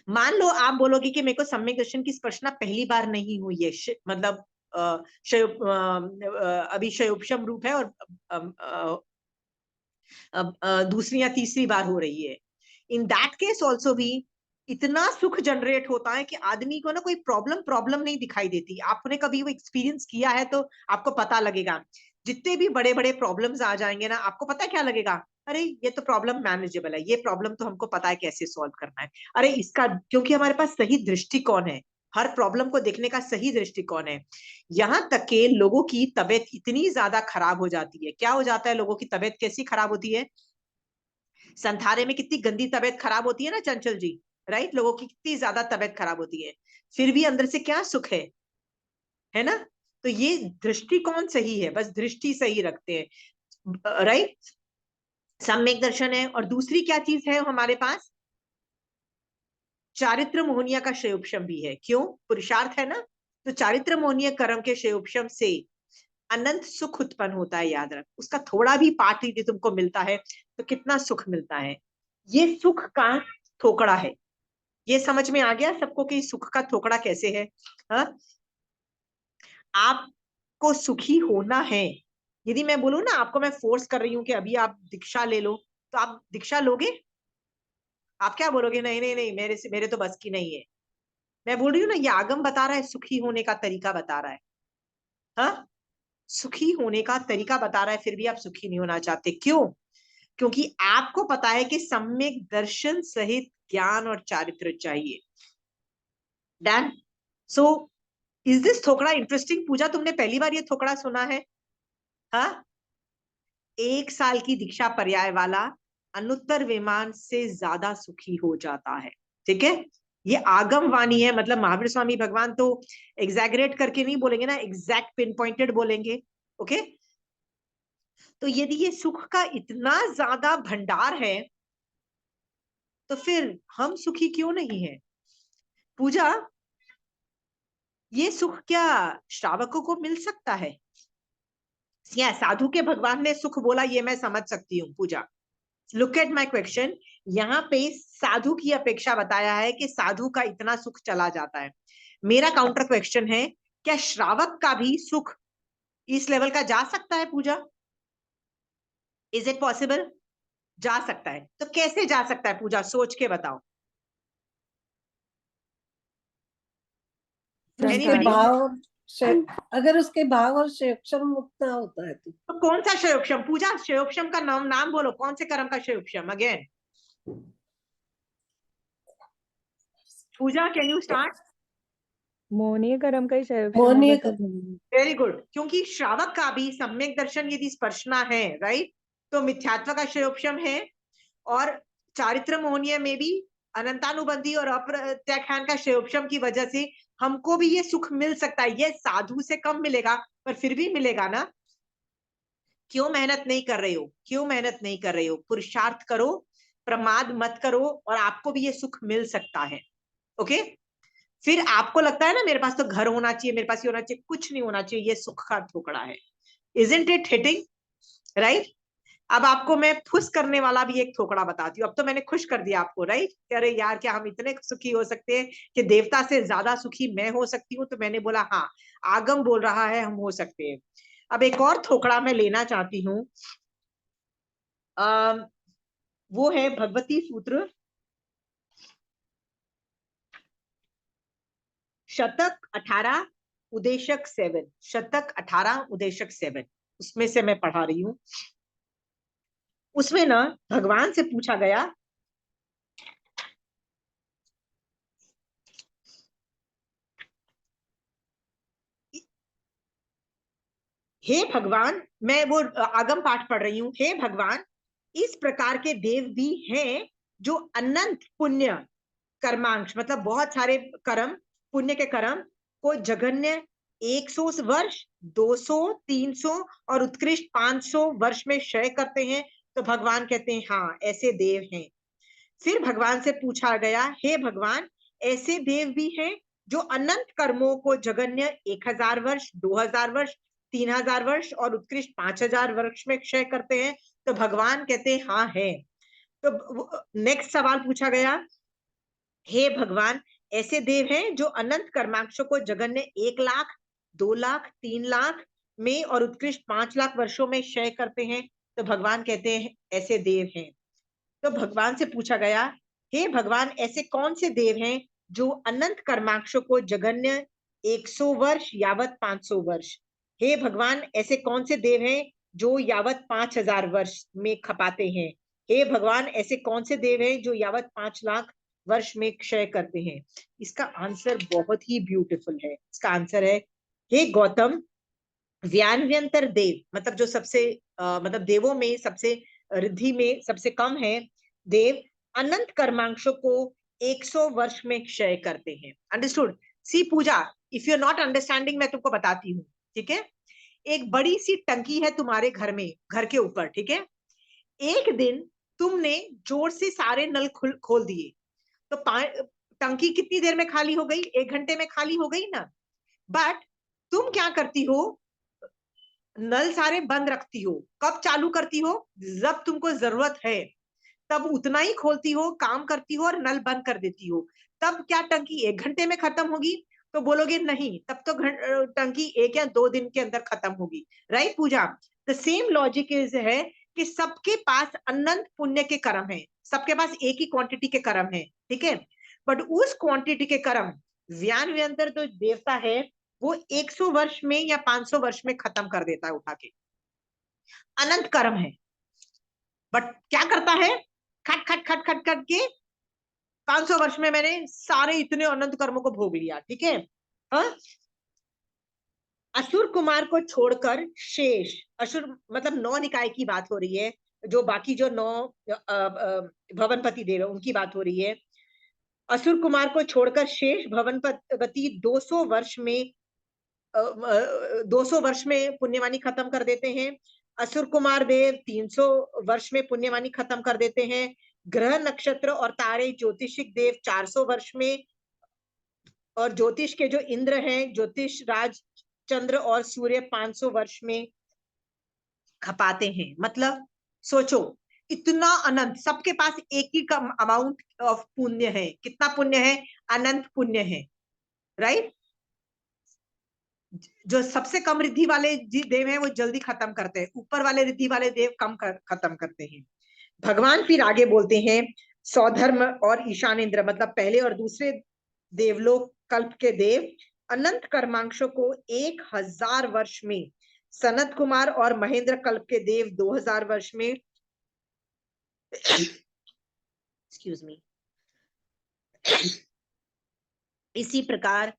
मान लो आप बोलोगे कि मेरे को सम्यक दर्शन की स्पर्शना पहली बार नहीं हुई है, मतलब अभी शयोपशम रूप है, और दूसरी या तीसरी बार हो रही है। इन दैट केस ऑल्सो भी इतना सुख जनरेट होता है कि आदमी को ना कोई प्रॉब्लम नहीं दिखाई देती। आपने कभी वो एक्सपीरियंस किया है तो आपको पता लगेगा। जितने भी बड़े बड़े प्रॉब्लम्स आ जाएंगे ना, आपको पता है क्या लगेगा? अरे ये तो प्रॉब्लम मैनेजेबल है, ये प्रॉब्लम तो हमको पता है कैसे सॉल्व करना है। अरे इसका, क्योंकि हमारे पास सही दृष्टिकोण है, हर प्रॉब्लम को देखने का सही दृष्टिकोण है। यहाँ तक के लोगों की तबीयत इतनी ज्यादा खराब हो जाती है। क्या हो जाता है? लोगों की तबीयत कैसी खराब होती है? संथारे में कितनी गंदी तबीयत खराब होती है ना चंचल जी, राइट, लोगों की कितनी ज्यादा तबीयत खराब होती है, फिर भी अंदर से क्या सुख है ना? तो ये दृष्टिकोण सही है, बस दृष्टि सही रखते हैं, राइट। सम्यक दर्शन है, और दूसरी क्या चीज है हमारे पास? चारित्र मोहनिया का शयोपशम भी है। क्यों? पुरुषार्थ है ना। तो चारित्र मोहनीय कर्म के शयोपशम से अनंत सुख उत्पन्न होता है। याद रख, उसका थोड़ा भी पाठ यदि तुमको मिलता है तो कितना सुख मिलता है। ये सुख का थोकड़ा है। ये समझ में आ गया सबको कि सुख का थोकड़ा कैसे है? हाँ, आपको सुखी होना है, यदि मैं बोलूं ना आपको, मैं फोर्स कर रही हूँ कि अभी आप दीक्षा ले लो, तो आप दीक्षा लोगे? आप क्या बोलोगे? नहीं नहीं नहीं, मेरे तो बस की नहीं है। मैं बोल रही हूँ ना, ये आगम बता रहा है, सुखी होने का तरीका बता रहा है। हाँ, सुखी होने का तरीका बता रहा है, फिर भी आप सुखी नहीं होना चाहते। क्यों? क्योंकि आपको पता है कि सम्यक दर्शन सहित ज्ञान और चारित्र चाहिए। डन। सो इज दिस थोकड़ा इंटरेस्टिंग? पूजा, तुमने पहली बार ये थोकड़ा सुना है? हाँ, 1 साल की दीक्षा पर्याय वाला अनुत्तर विमान से ज्यादा सुखी हो जाता है। ठीक है, ये आगम वाणी है, मतलब महावीर स्वामी भगवान तो एग्जैगरेट करके नहीं बोलेंगे ना, एग्जैक्ट पिन पॉइंटेड बोलेंगे। ओके, तो यदि ये सुख का इतना ज्यादा भंडार है, तो फिर हम सुखी क्यों नहीं है? पूजा, ये सुख क्या श्रावकों को मिल सकता है? या साधु के भगवान ने सुख बोला, ये मैं समझ सकती हूँ। पूजा, लुक एट माई क्वेश्चन। यहाँ पे साधु की अपेक्षा बताया है कि साधु का इतना सुख चला जाता है। मेरा काउंटर क्वेश्चन है, क्या श्रावक का भी सुख इस लेवल का जा सकता है? पूजा, इज इट पॉसिबल? जा सकता है, तो कैसे जा सकता है? पूजा, सोच के बताओ। उसके Anybody? भाव अगर उसके भाव और क्षयोक्षम मुक्त ना होता है तो कौन सा क्षयोक्षम? पूजा, क्षयोक्षम का नाम बोलो, कौन से कर्म का क्षयोक्षम? Again Pooja, can you start? मोहनीय कर्म का ही क्षयोक्षम मोहनीय होगा तो। वेरी गुड, क्योंकि श्रावक का भी सम्यक दर्शन यदि स्पर्शना है, राइट, तो मिथ्यात्व का क्षयोक्षम है, और चारित्र मोहनीय में भी अनंतानुबंधी और अप्रत्याख्यान का क्षयोक्षम की वजह से हमको भी ये सुख मिल सकता है। ये साधु से कम मिलेगा, पर फिर भी मिलेगा ना। क्यों मेहनत नहीं कर रहे हो? क्यों मेहनत नहीं कर रहे हो? पुरुषार्थ करो, प्रमाद मत करो, और आपको भी ये सुख मिल सकता है। ओके, फिर आपको लगता है ना मेरे पास तो घर होना चाहिए, मेरे पास ये होना चाहिए, कुछ नहीं होना चाहिए, ये सुख का ठोकरा है। Isn't it hitting? राइट। अब आपको मैं खुश करने वाला भी एक ठोकरा बताती हूँ। अब तो मैंने खुश कर दिया आपको, राइट? अरे यार, क्या हम इतने सुखी हो सकते हैं कि देवता से ज्यादा सुखी मैं हो सकती हूँ? तो मैंने बोला हाँ, आगम बोल रहा है, हम हो सकते हैं। अब एक और ठोकरा मैं लेना चाहती हूँ। वो है भगवती सूत्र शतक 18 उदेशक 7। शतक 18 उदेशक 7, उसमें से मैं पढ़ा रही हूँ। उसमें ना भगवान से पूछा गया, हे भगवान, मैं वो आगम पाठ पढ़ रही हूँ। हे भगवान, इस प्रकार के देव भी हैं जो अनंत पुण्य कर्मांश, मतलब बहुत सारे कर्म, पुण्य के कर्म को जघन्य 100 वर्ष, 200, 300 और उत्कृष्ट 500 वर्ष में क्षय करते हैं। तो भगवान कहते हैं हाँ, ऐसे देव हैं। फिर भगवान से पूछा गया, हे भगवान, ऐसे देव भी हैं जो अनंत कर्मों को जघन्य 1000 वर्ष, 2000 वर्ष, 3000 वर्ष और उत्कृष्ट 5000 वर्ष में क्षय करते हैं? तो भगवान कहते हैं हाँ है। तो नेक्स्ट सवाल पूछा गया, हे भगवान, ऐसे देव हैं जो अनंत कर्मांशों को जघन्य 1 लाख, 2 लाख, 3 लाख में और उत्कृष्ट 5 लाख वर्षों में क्षय करते हैं? तो भगवान कहते हैं ऐसे देव हैं। तो भगवान से पूछा गया, हे भगवान, ऐसे कौन से देव हैं जो अनंत कर्माक्षों को जघन्य 100 वर्ष यावत 500 वर्ष? हे भगवान, ऐसे कौन से देव हैं जो यावत 5000 वर्ष में खपाते हैं? हे भगवान, ऐसे कौन से देव हैं जो यावत 5 लाख वर्ष में क्षय करते हैं? इसका आंसर बहुत ही ब्यूटीफुल है। इसका आंसर है, हे गौतम, व्यान्यंतर देव, मतलब जो सबसे मतलब देवों में सबसे रिद्धि में सबसे कम है देव, अनंत कर्मांशों को 100 वर्ष में क्षय करते हैं। Understood? See Pooja, if you are not understanding, मैं तुमको बताती हूँ। ठीक है, एक बड़ी सी टंकी है तुम्हारे घर में, घर के ऊपर। ठीक है, एक दिन तुमने जोर से सारे नल खोल दिए, तो टंकी कितनी देर में खाली हो गई? 1 घंटे में खाली हो गई ना। बट तुम क्या करती हो? नल सारे बंद रखती हो। कब चालू करती हो? जब तुमको जरूरत है, तब उतना ही खोलती हो, काम करती हो और नल बंद कर देती हो। तब क्या टंकी 1 घंटे में खत्म होगी? तो बोलोगे नहीं, तब तो टंकी 1 या 2 दिन के अंदर खत्म होगी, right Pooja? The same logic is है कि सबके पास अनंत पुण्य के कर्म है, सबके पास एक ही क्वांटिटी के कर्म है, ठीक है? बट उस क्वांटिटी के कर्म व्यान जो देवता है वो 100 वर्ष में या 500 वर्ष में खत्म कर देता है उठा के, अनंत कर्म है। बट क्या करता है, खट खट खट खट खट के 500 वर्ष में मैंने सारे इतने अनंत कर्मों को भोग लिया, ठीक है? हाँ, असुर कुमार को छोड़कर शेष, असुर मतलब 9 निकाय की बात हो रही है, जो बाकी जो 9 भवनपति देव है उनकी बात हो रही है। असुर कुमार को छोड़कर शेष भवनपति 200 वर्ष में 200 वर्ष में पुण्यवाणी खत्म कर देते हैं। असुर कुमार देव 300 वर्ष में पुण्यवाणी खत्म कर देते हैं। ग्रह नक्षत्र और तारे ज्योतिषिक देव 400 वर्ष में, और ज्योतिष के जो इंद्र हैं, ज्योतिष राज चंद्र और सूर्य 500 वर्ष में खपाते हैं। मतलब सोचो, इतना अनंत, सबके पास एक ही कम अमाउंट ऑफ पुण्य है। कितना पुण्य है? अनंत पुण्य है, राइट? जो सबसे कम रिद्धि वाले देव हैं वो जल्दी खत्म करते हैं, ऊपर वाले रिद्धि वाले देव कम खत्म करते हैं। भगवान फिर आगे बोलते हैं, सौधर्म और ईशान इंद्र मतलब पहले और दूसरे देवलोक कल्प के देव अनंत कर्मांशों को 1000 वर्ष में, सनत कुमार और महेंद्र कल्प के देव 2000 वर्ष में, एक्सक्यूज मी, इसी प्रकार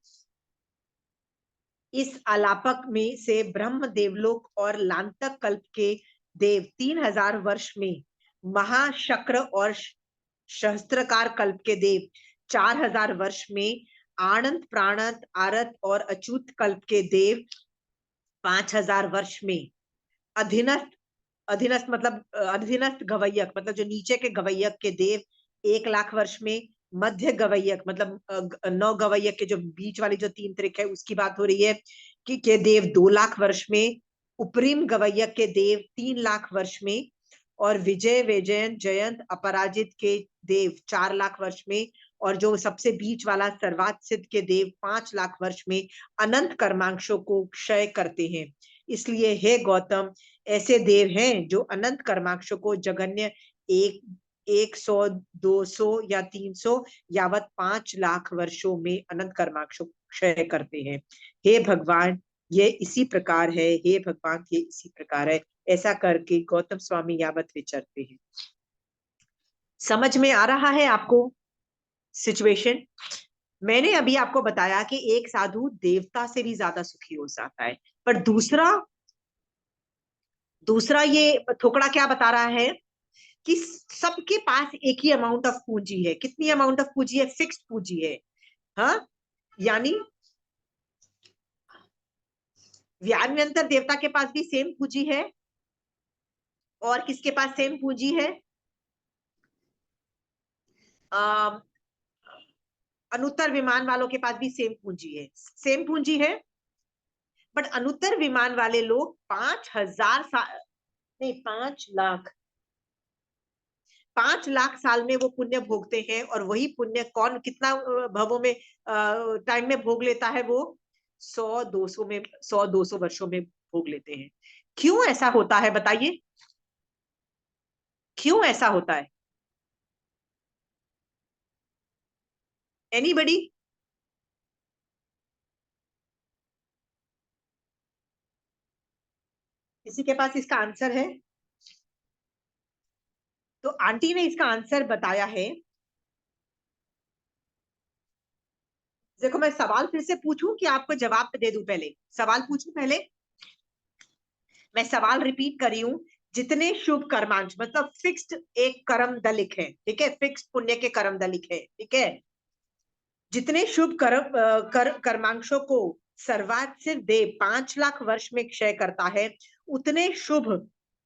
इस आलापक में से ब्रह्म देवलोक और लांतक कल्प के देव 3000 वर्ष में, महाशक्र और सहस्त्रकार कल्प के देव 4000 वर्ष में, आनंद प्राणत आरत और अच्युत कल्प के देव 5000 वर्ष में, अधीनस्थ अधीनस्थ मतलब अधीनस्थ गवैयक मतलब जो नीचे के गवैयक के देव 1 लाख वर्ष में, मध्य गवैयक मतलब 9 गवैयक के जो बीच वाली जो 3 त्रिक है उसकी बात हो रही है कि के देव 2 लाख वर्ष में, उपरिम गवैयक के देव 3 लाख वर्ष में, और विजय वैजयंत जयंत अपराजित के देव 4 लाख वर्ष में, और जो सबसे बीच वाला सर्वात सिद्ध के देव 5 लाख वर्ष में अनंत कर्मांशों को क्षय करते हैं। इसलिए हे गौतम, ऐसे देव हैं जो अनंत कर्मांशों को जगन्य 100, 200 या 300 यावत 5 लाख वर्षों में अनंत कर्मांशों क्षय करते हैं। हे भगवान, ये इसी प्रकार है, हे भगवान ये इसी प्रकार है। ऐसा करके गौतम स्वामी यावत विचरते हैं। समझ में आ रहा है आपको सिचुएशन? मैंने अभी आपको बताया कि एक साधु देवता से भी ज्यादा सुखी हो जाता है, पर दूसरा ये थोकड़ा क्या बता रहा है कि सबके पास एक ही अमाउंट ऑफ पूंजी है। कितनी अमाउंट ऑफ पूंजी है? फिक्स्ड पूंजी है। हाँ, यानी व्यान्यंतर देवता के पास भी सेम पूंजी है, और किसके पास सेम पूंजी है? अनुत्तर विमान वालों के पास भी सेम पूंजी है, सेम पूंजी है। बट अनुत्तर विमान वाले लोग 5000 साल नहीं 5 लाख साल में वो पुण्य भोगते हैं, और वही पुण्य कौन कितना भवों में टाइम में भोग लेता है? वो 100-200 वर्षों में भोग लेते हैं। क्यों ऐसा होता है बताइए? क्यों ऐसा होता है? एनीबडी? किसी के पास इसका आंसर है? तो आंटी ने इसका आंसर बताया है। देखो, मैं सवाल फिर से पूछूं कि आपको जवाब दे दूं? पहले सवाल पूछूं पहले? मैं सवाल रिपीट कर रही हूं। जितने शुभ कर्मांश मतलब फिक्स्ड एक कर्म दलिक है, ठीक है, फिक्स्ड पुण्य के कर्म दलिक है, ठीक है, जितने शुभ कर्मांशों को सर्वासिद्ध देव 5 लाख वर्ष में क्षय करता है, उतने शुभ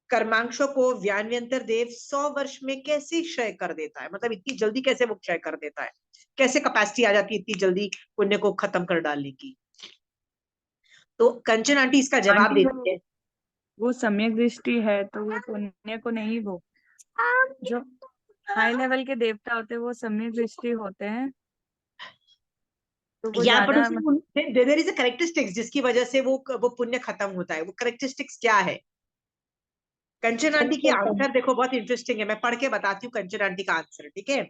कर्मांशों को व्यान्यंतर देव 100 वर्ष में कैसे क्षय कर देता है? मतलब इतनी जल्दी कैसे वो क्षय कर देता है? कैसे कैपेसिटी आ जाती है इतनी जल्दी पुण्य को खत्म कर डालने की? तो कंचन आंटी इसका जवाब आंटी देती है। वो सम्यक दृष्टि है तो वो पुण्य को नहीं भोग, जो हाई लेवल के देवता होते हैं वो सम्यक दृष्टि होते हैं, तो वो यहाँ पर ज्यादा देयर इज अ कैरेक्टरिस्टिक्स जिसकी वजह से वो पुण्य खत्म होता है। वो कैरेक्टरिस्टिक्स क्या है? कंचन आंटी की आंसर देखो बहुत इंटरेस्टिंग है, मैं पढ़ के बताती हूँ कंचन आंटी का आंसर, ठीक है।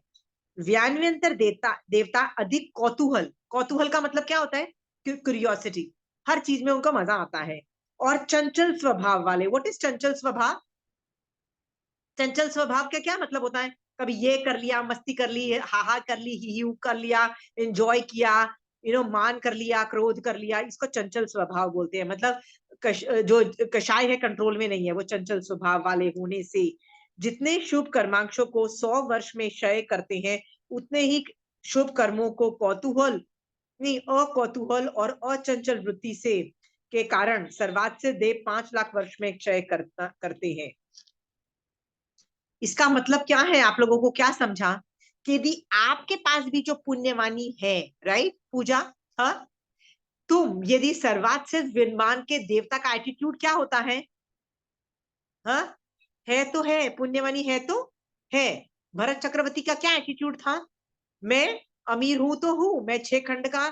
व्यान्यंतर देवता देवता अधिक कौतूहल, कौतूहल का मतलब क्या होता है? क्यूरियोसिटी, हर चीज में उनको मजा आता है। और चंचल स्वभाव वाले, व्हाट इज चंचल स्वभाव? चंचल स्वभाव का क्या मतलब होता है? कभी ये कर लिया, मस्ती कर ली, हा हा कर ली, ही हू कर लिया, एंजॉय किया, मान कर लिया, क्रोध कर लिया, इसको चंचल स्वभाव बोलते हैं। मतलब जो कषाय है कंट्रोल में नहीं है, वो चंचल स्वभाव वाले होने से जितने शुभ कर्मांशों को 100 वर्ष में क्षय करते हैं, उतने ही शुभ कर्मों को कौतूहल नहीं, अकौतूहल और अचंचल वृत्ति से के कारण सर्वात से देव 5 लाख वर्ष में क्षय करते हैं। इसका मतलब क्या है? आप लोगों को क्या समझा कि यदि आपके पास भी जो पुण्यवानी है, राइट पूजा, हाँ, तुम यदि सर्वात से विद्वान के देवता का एटीट्यूड क्या होता है? हाँ, है तो है, पुण्यवानी है तो है। भरत चक्रवर्ती का क्या एटीट्यूड था? मैं अमीर हूं तो हूं, मैं 6 खंड का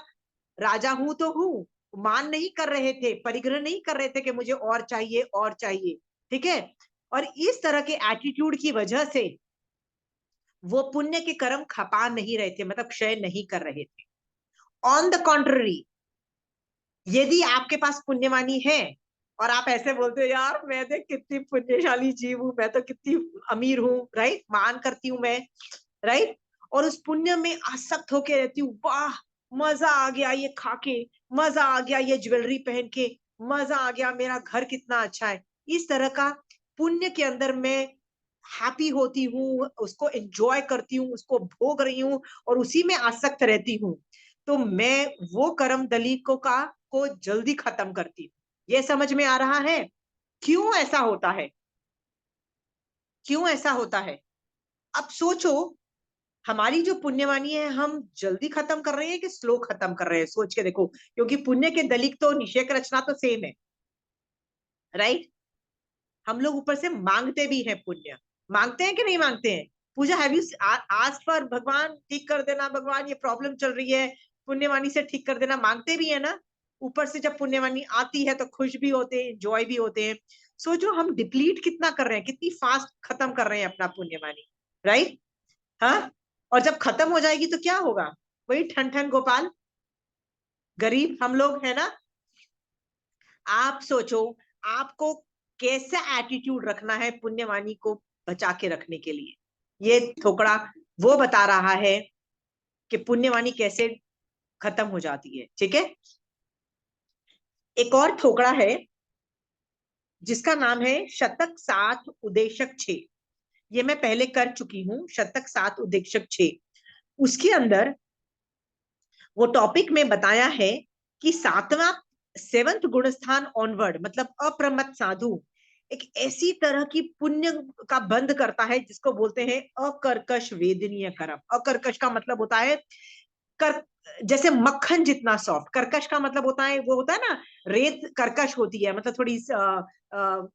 राजा हूं तो हूं। मान नहीं कर रहे थे, परिग्रह नहीं कर रहे थे कि मुझे और चाहिए और चाहिए, ठीक है। और इस तरह के एटीट्यूड की वजह से वो पुण्य के कर्म खपा नहीं रहे थे, मतलब क्षय नहीं कर रहे थे। ऑन द कॉन्ट्ररी, यदि आपके पास पुण्यवानी है और आप ऐसे बोलते हो यार मैं देख कितनी पुण्यशाली जीव हूं, मैं तो कितनी अमीर हूं, राइट, मान करती हूं मैं, राइट, और उस पुण्य में आसक्त होके रहती हूँ, वाह मजा आ गया ये खा के, मजा आ गया ये ज्वेलरी पहन के, मजा आ गया मेरा घर कितना अच्छा है, इस तरह का पुण्य के अंदर मैं हैप्पी होती हूँ, उसको एंजॉय करती हूँ, उसको भोग रही हूँ और उसी में आसक्त रहती हूँ, तो मैं वो कर्म दलीकों का को जल्दी खत्म करती हूँ। ये समझ में आ रहा है क्यों ऐसा होता है? क्यों ऐसा होता है? अब सोचो, हमारी जो पुण्यवानी है हम जल्दी खत्म कर रहे हैं कि स्लो खत्म कर रहे हैं? सोच के देखो, क्योंकि पुण्य के दलिक तो निषेक रचना तो सेम है, राइट। हम लोग ऊपर से मांगते भी हैं पुण्य, मांगते हैं कि नहीं मांगते हैं? पूजा हैव यू आज पर भगवान ठीक कर देना, भगवान ये प्रॉब्लम चल रही है पुण्यवानी से ठीक कर देना, मांगते भी है ना। ऊपर से जब पुण्यवानी आती है तो खुश भी होते हैं, जॉय भी होते हैं। सोचो हम डिप्लीट कितना कर रहे हैं, कितनी फास्ट खत्म कर रहे हैं अपना पुण्यवानी, राइट। हाँ, और जब खत्म हो जाएगी तो क्या होगा? वही ठन ठन गोपाल, गरीब हम लोग है ना। आप सोचो आपको कैसा एटीट्यूड रखना है पुण्यवानी को बचा के रखने के लिए। ये थोकड़ा वो बता रहा है कि पुण्यवानी कैसे खत्म हो जाती है, ठीक है। एक और थोकड़ा है जिसका नाम है शतक 7 उदेशक 6। ये मैं पहले कर चुकी हूं, शतक 7 उदेशक 6। उसके अंदर वो टॉपिक में बताया है कि 7वां 7th गुणस्थान ऑनवर्ड, मतलब अप्रमत्त साधु एक ऐसी तरह की पुण्य का बंध करता है जिसको बोलते हैं अकर्कश वेदनीय कर्म। अकर्कश का मतलब होता है कर, जैसे मक्खन जितना सॉफ्ट। कर्कश का मतलब होता है, वो होता है ना, रेत कर्कश होती है, मतलब थोड़ी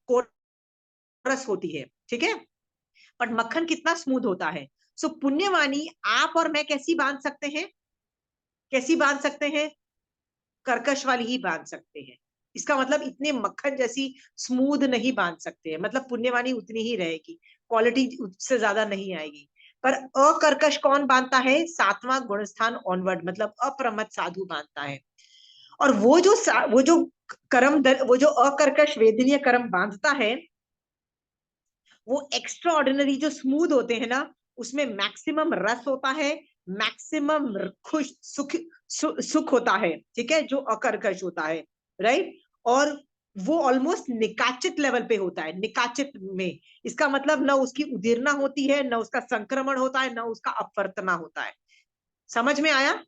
कोरस होती है, ठीक है, पर मक्खन कितना स्मूथ होता है। सो पुण्यवानी आप और मैं कैसी बांध सकते हैं? कैसी बांध सकते हैं? कर्कश वाली ही बांध सकते हैं। इसका मतलब इतने मक्खन जैसी स्मूथ नहीं बांध सकते हैं, मतलब पुण्यवानी उतनी ही रहेगी, क्वालिटी उससे ज्यादा नहीं आएगी। पर अकर्कश कौन बांधता है? 7वां गुणस्थान ऑनवर्ड, मतलब अप्रमत्त साधु बांधता है। और वो जो कर्म वो जो अकर्कश वेदनीय कर्म बांधता है, वो एक्स्ट्रा ऑर्डिनरी जो स्मूथ होते हैं ना, उसमें मैक्सिमम रस होता है, मैक्सिमम खुश सुख होता है, ठीक है, जो अकर्कश होता है, राइट। और वो ऑलमोस्ट निकाचित लेवल पे होता है, निकाचित में इसका मतलब ना उसकी उदीर्णा होती है, ना उसका संक्रमण होता है, ना उसका अपवर्तना होता है। समझ में आया?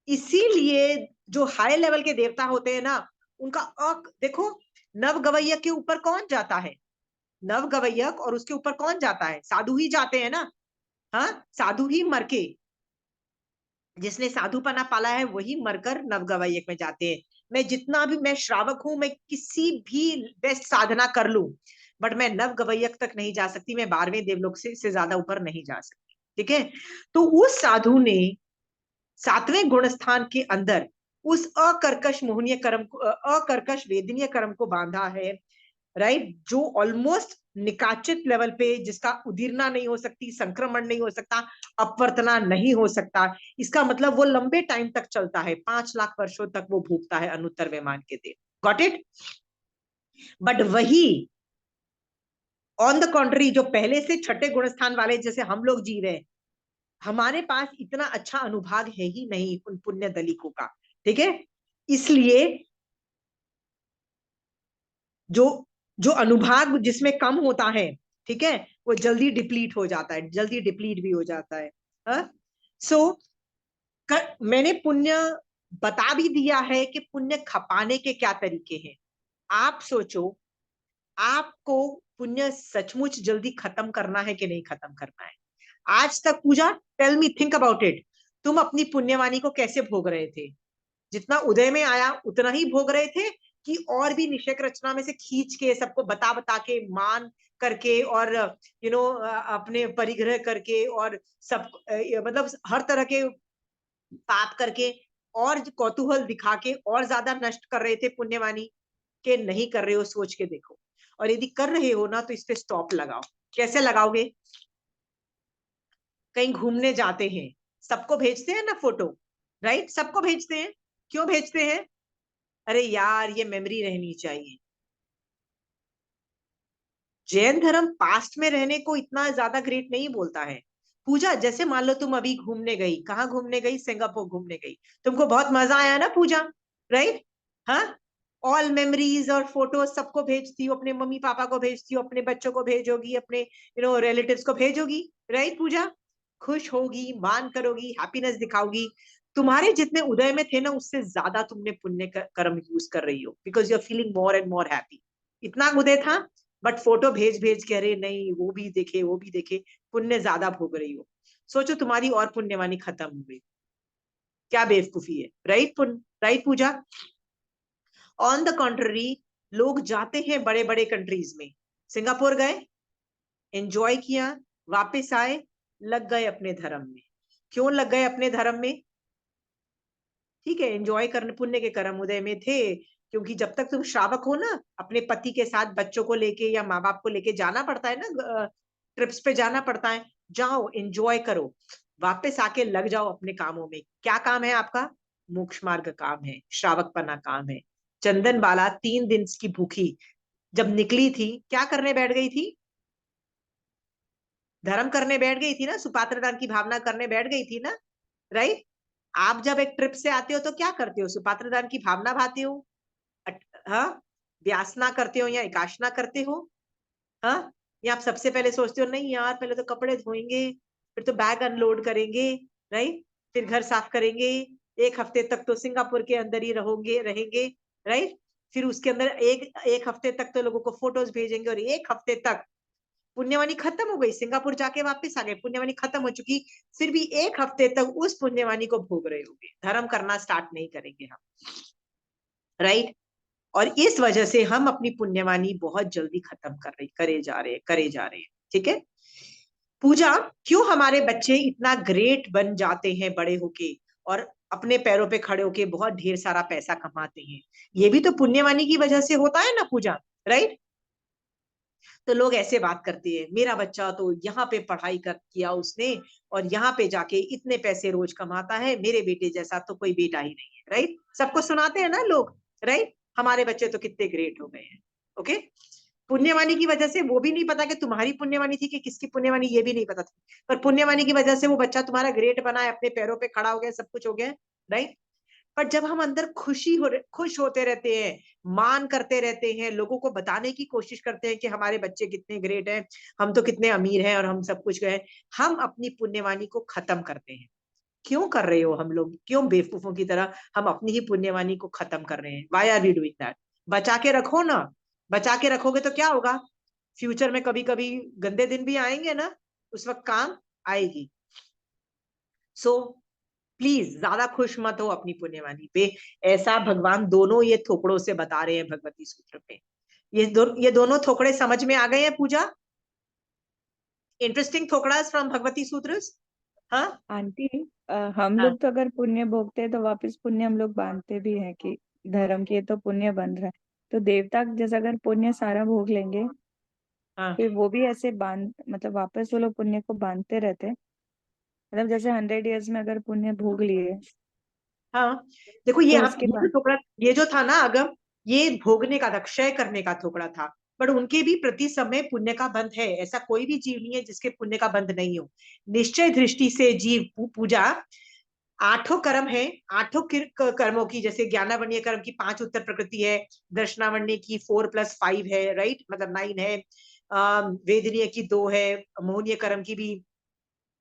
इसीलिए जो हाई लेवल के देवता होते हैं ना, उनका देखो, नव गवैया के ऊपर कौन जाता है? नव गवैयक, और उसके ऊपर कौन जाता है? साधु ही जाते हैं ना। हाँ, साधु ही मर के, जिसने साधुपना पाला है वही मरकर नव गवैयक में जाते हैं। मैं जितना भी मैं श्रावक हूं, मैं किसी भी बेस्ट साधना कर लूं, बट मैं नव गवैयक तक नहीं जा सकती, मैं 12वें देवलोक से ज्यादा ऊपर नहीं जा सकती, ठीक है। तो उस साधु ने सातवें गुण स्थान के अंदर उस अकर्कश मोहनीय कर्म को, अकर्कश वेदनीय कर्म को बांधा है, राइट, जो ऑलमोस्ट निकाचित लेवल पे, जिसका उदीरना नहीं हो सकती, संक्रमण नहीं हो सकता, अपवर्तना नहीं हो सकता। इसका मतलब वो लंबे टाइम तक चलता है, 5 लाख वर्षों तक वो भूखता है अनुत्तर विमान के देह। Got it? बट वही ऑन द कॉन्ट्री, जो पहले से छठे गुण स्थान वाले जैसे हम लोग जी रहे हैं, हमारे पास इतना अच्छा अनुभाग है ही नहीं उन पुण्य दलिकों का, ठीक है? इसलिए जो जो अनुभाग जिसमें कम होता है, ठीक है, वो जल्दी डिप्लीट हो जाता है, जल्दी डिप्लीट भी हो जाता है। सो मैंने पुण्य बता भी दिया है कि पुण्य खपाने के क्या तरीके हैं। आप सोचो, आपको पुण्य सचमुच जल्दी खत्म करना है कि नहीं खत्म करना है? आज तक Pooja, tell me, think about it, तुम अपनी पुण्यवानी को कैसे भोग रहे थे? जितना उदय में आया उतना ही भोग रहे थे, कि और भी निषेक रचना में से खींच के सबको बता बता के, मान करके, और अपने परिग्रह करके, और सब मतलब हर तरह के पाप करके, और कौतूहल दिखा के और ज्यादा नष्ट कर रहे थे पुण्यवानी, के नहीं कर रहे हो? सोच के देखो। और यदि कर रहे हो ना, तो इस पे स्टॉप लगाओ। कैसे लगाओगे? कहीं घूमने जाते हैं, सबको भेजते हैं ना फोटो, राइट? सबको भेजते हैं। क्यों भेजते हैं? अरे यार, ये मेमोरी रहनी चाहिए। जैन धर्म पास्ट में रहने को इतना ज्यादा ग्रेट नहीं बोलता है। पूजा, जैसे मान लो तुम अभी घूमने गई, कहाँ घूमने गई? सिंगापुर घूमने गई, तुमको बहुत मजा आया ना पूजा, राइट? हाँ, ऑल मेमोरीज और फोटोज सबको भेजती हो, अपने मम्मी पापा को भेजती हो, अपने बच्चों को भेजोगी, अपने रिलेटिव्स को भेजोगी, राइट? पूजा खुश होगी, मान करोगी, हैप्पीनेस दिखाओगी। तुम्हारे जितने उदय में थे ना, उससे ज्यादा तुमने पुण्य कर्म यूज कर रही हो, because you are feeling more and more happy. इतना उदय था, बट फोटो भेज भेज के, अरे नहीं वो भी देखे, वो भी देखे, पुण्य ज्यादा भोग रही हो। सोचो, तुम्हारी और पुण्यवानी खत्म हो गई। क्या बेवकूफी है, right? Right Pooja? On the contrary, लोग जाते हैं बड़े बड़े कंट्रीज में, सिंगापुर गए, एंजॉय किया, वापस आए, लग गए अपने धर्म में। क्यों लग गए अपने धर्म में? ठीक है, एंजॉय करने, पुण्य के कर्म उदय में थे, क्योंकि जब तक तुम श्रावक हो ना, अपने पति के साथ बच्चों को लेके या माँ बाप को लेके जाना पड़ता है ना, ट्रिप्स पे जाना पड़ता है। जाओ, एंजॉय करो, वापस आके लग जाओ अपने कामों में। क्या काम है आपका? मोक्ष मार्ग काम है, श्रावकपना काम है। चंदन बाला 3 दिन की भूखी जब निकली थी, क्या करने बैठ गई थी? धर्म करने बैठ गई थी ना, सुपात्रदान की भावना करने बैठ गई थी ना, राइट? आप जब एक ट्रिप से आते हो तो क्या करते हो? सुपात्रदान की भावना भाते हो, हाँ, व्यासना करते हो या एकाशना करते हो? हाँ, या आप सबसे पहले सोचते हो नहीं यार, पहले तो कपड़े धोएंगे, फिर तो बैग अनलोड करेंगे, राइट, फिर घर साफ करेंगे, 1 हफ्ते तक तो सिंगापुर के अंदर ही रहेंगे, राइट, फिर उसके अंदर एक हफ्ते तक तो लोगों को फोटोज भेजेंगे, और 1 हफ्ते तक पुण्यवानी खत्म हो गई, सिंगापुर जाके वापस आ गए, पुण्यवानी खत्म हो चुकी, फिर भी 1 हफ्ते तक उस पुण्यवानी को भोग रहे होंगे, धर्म करना स्टार्ट नहीं करेंगे हम, राइट? और इस वजह से हम अपनी पुण्यवानी बहुत जल्दी खत्म करे जा रहे हैं, ठीक है? पूजा, क्यों हमारे बच्चे इतना ग्रेट बन जाते हैं बड़े होके, और अपने पैरों पे खड़े होके बहुत ढेर सारा पैसा कमाते हैं? ये भी तो पुण्यवानी की वजह से होता है ना पूजा, राइट? तो लोग ऐसे बात करते हैं, मेरा बच्चा तो यहाँ पे पढ़ाई कर किया उसने, और यहाँ पे जाके इतने पैसे रोज कमाता है, मेरे बेटे जैसा तो कोई बेटा ही नहीं है, राइट? सबको सुनाते हैं ना लोग, राइट? हमारे बच्चे तो कितने ग्रेट हो गए हैं, ओके? पुण्यवानी की वजह से, वो भी नहीं पता कि तुम्हारी पुण्यवानी थी कि किसकी पुण्यवानी, ये भी नहीं पता था, पर पुण्यवानी की वजह से वो बच्चा तुम्हारा ग्रेट बना है, अपने पैरों पे खड़ा हो गया, सब कुछ हो गया, राइट? पर जब हम अंदर खुश होते रहते हैं, मान करते रहते हैं, लोगों को बताने की कोशिश करते हैं कि हमारे बच्चे कितने ग्रेट हैं, हम तो कितने अमीर हैं और हम सब कुछ गए, हम अपनी पुण्यवानी को खत्म करते हैं। क्यों कर रहे हो हम लोग? क्यों बेवकूफों की तरह हम अपनी ही पुण्यवानी को खत्म कर रहे हैं? Why are we doing that? बचा के रखो ना। बचा के रखोगे तो क्या होगा? फ्यूचर में कभी कभी गंदे दिन भी आएंगे ना, उस वक्त काम आएगी। सो प्लीज ज्यादा खुश मत हो अपनी पुण्यवानी पे। ऐसा भगवान दोनों ये थोपड़ों से बता रहे हैं भगवती सूत्र में। ये दोनों थोकड़े समझ में आ गए हैं पूजा? इंटरेस्टिंग थोकड़ा फ्रॉम भगवती सूत्र। हाँ आंटी, हम हाँ लोग तो अगर पुण्य भोगते हैं तो वापस पुण्य हम लोग बांधते भी हैं कि धर्म के तो पुण्य बन रहा है। तो देवता जैसे अगर पुण्य सारा भोग लेंगे, हाँ फिर वो भी ऐसे बांध मतलब वापस वो लोग पुण्य को बांधते रहते हैं। मतलब जैसे 100 years में अगर पुण्य भोग लिए हाँ। देखो ये तो आप उसके ये जो बाद। टुकड़ा, ये जो था ना अगम, ये भोगने का था, क्षय करने का टुकड़ा था। बट उनके भी प्रति समय पुण्य का बंध है। ऐसा कोई भी जीव नहीं है जिसके पुण्य का बंध नहीं हो। निश्चय दृष्टि से जीव पूजा, आठों कर्म है, आठों कर्मों की, जैसे ज्ञानावरणीय कर्म की 5 उत्तर प्रकृति है, दर्शनावरणीय की 4+5 है, राइट, मतलब 9 है, वेदनीय की 2 है, मोहनीय कर्म की भी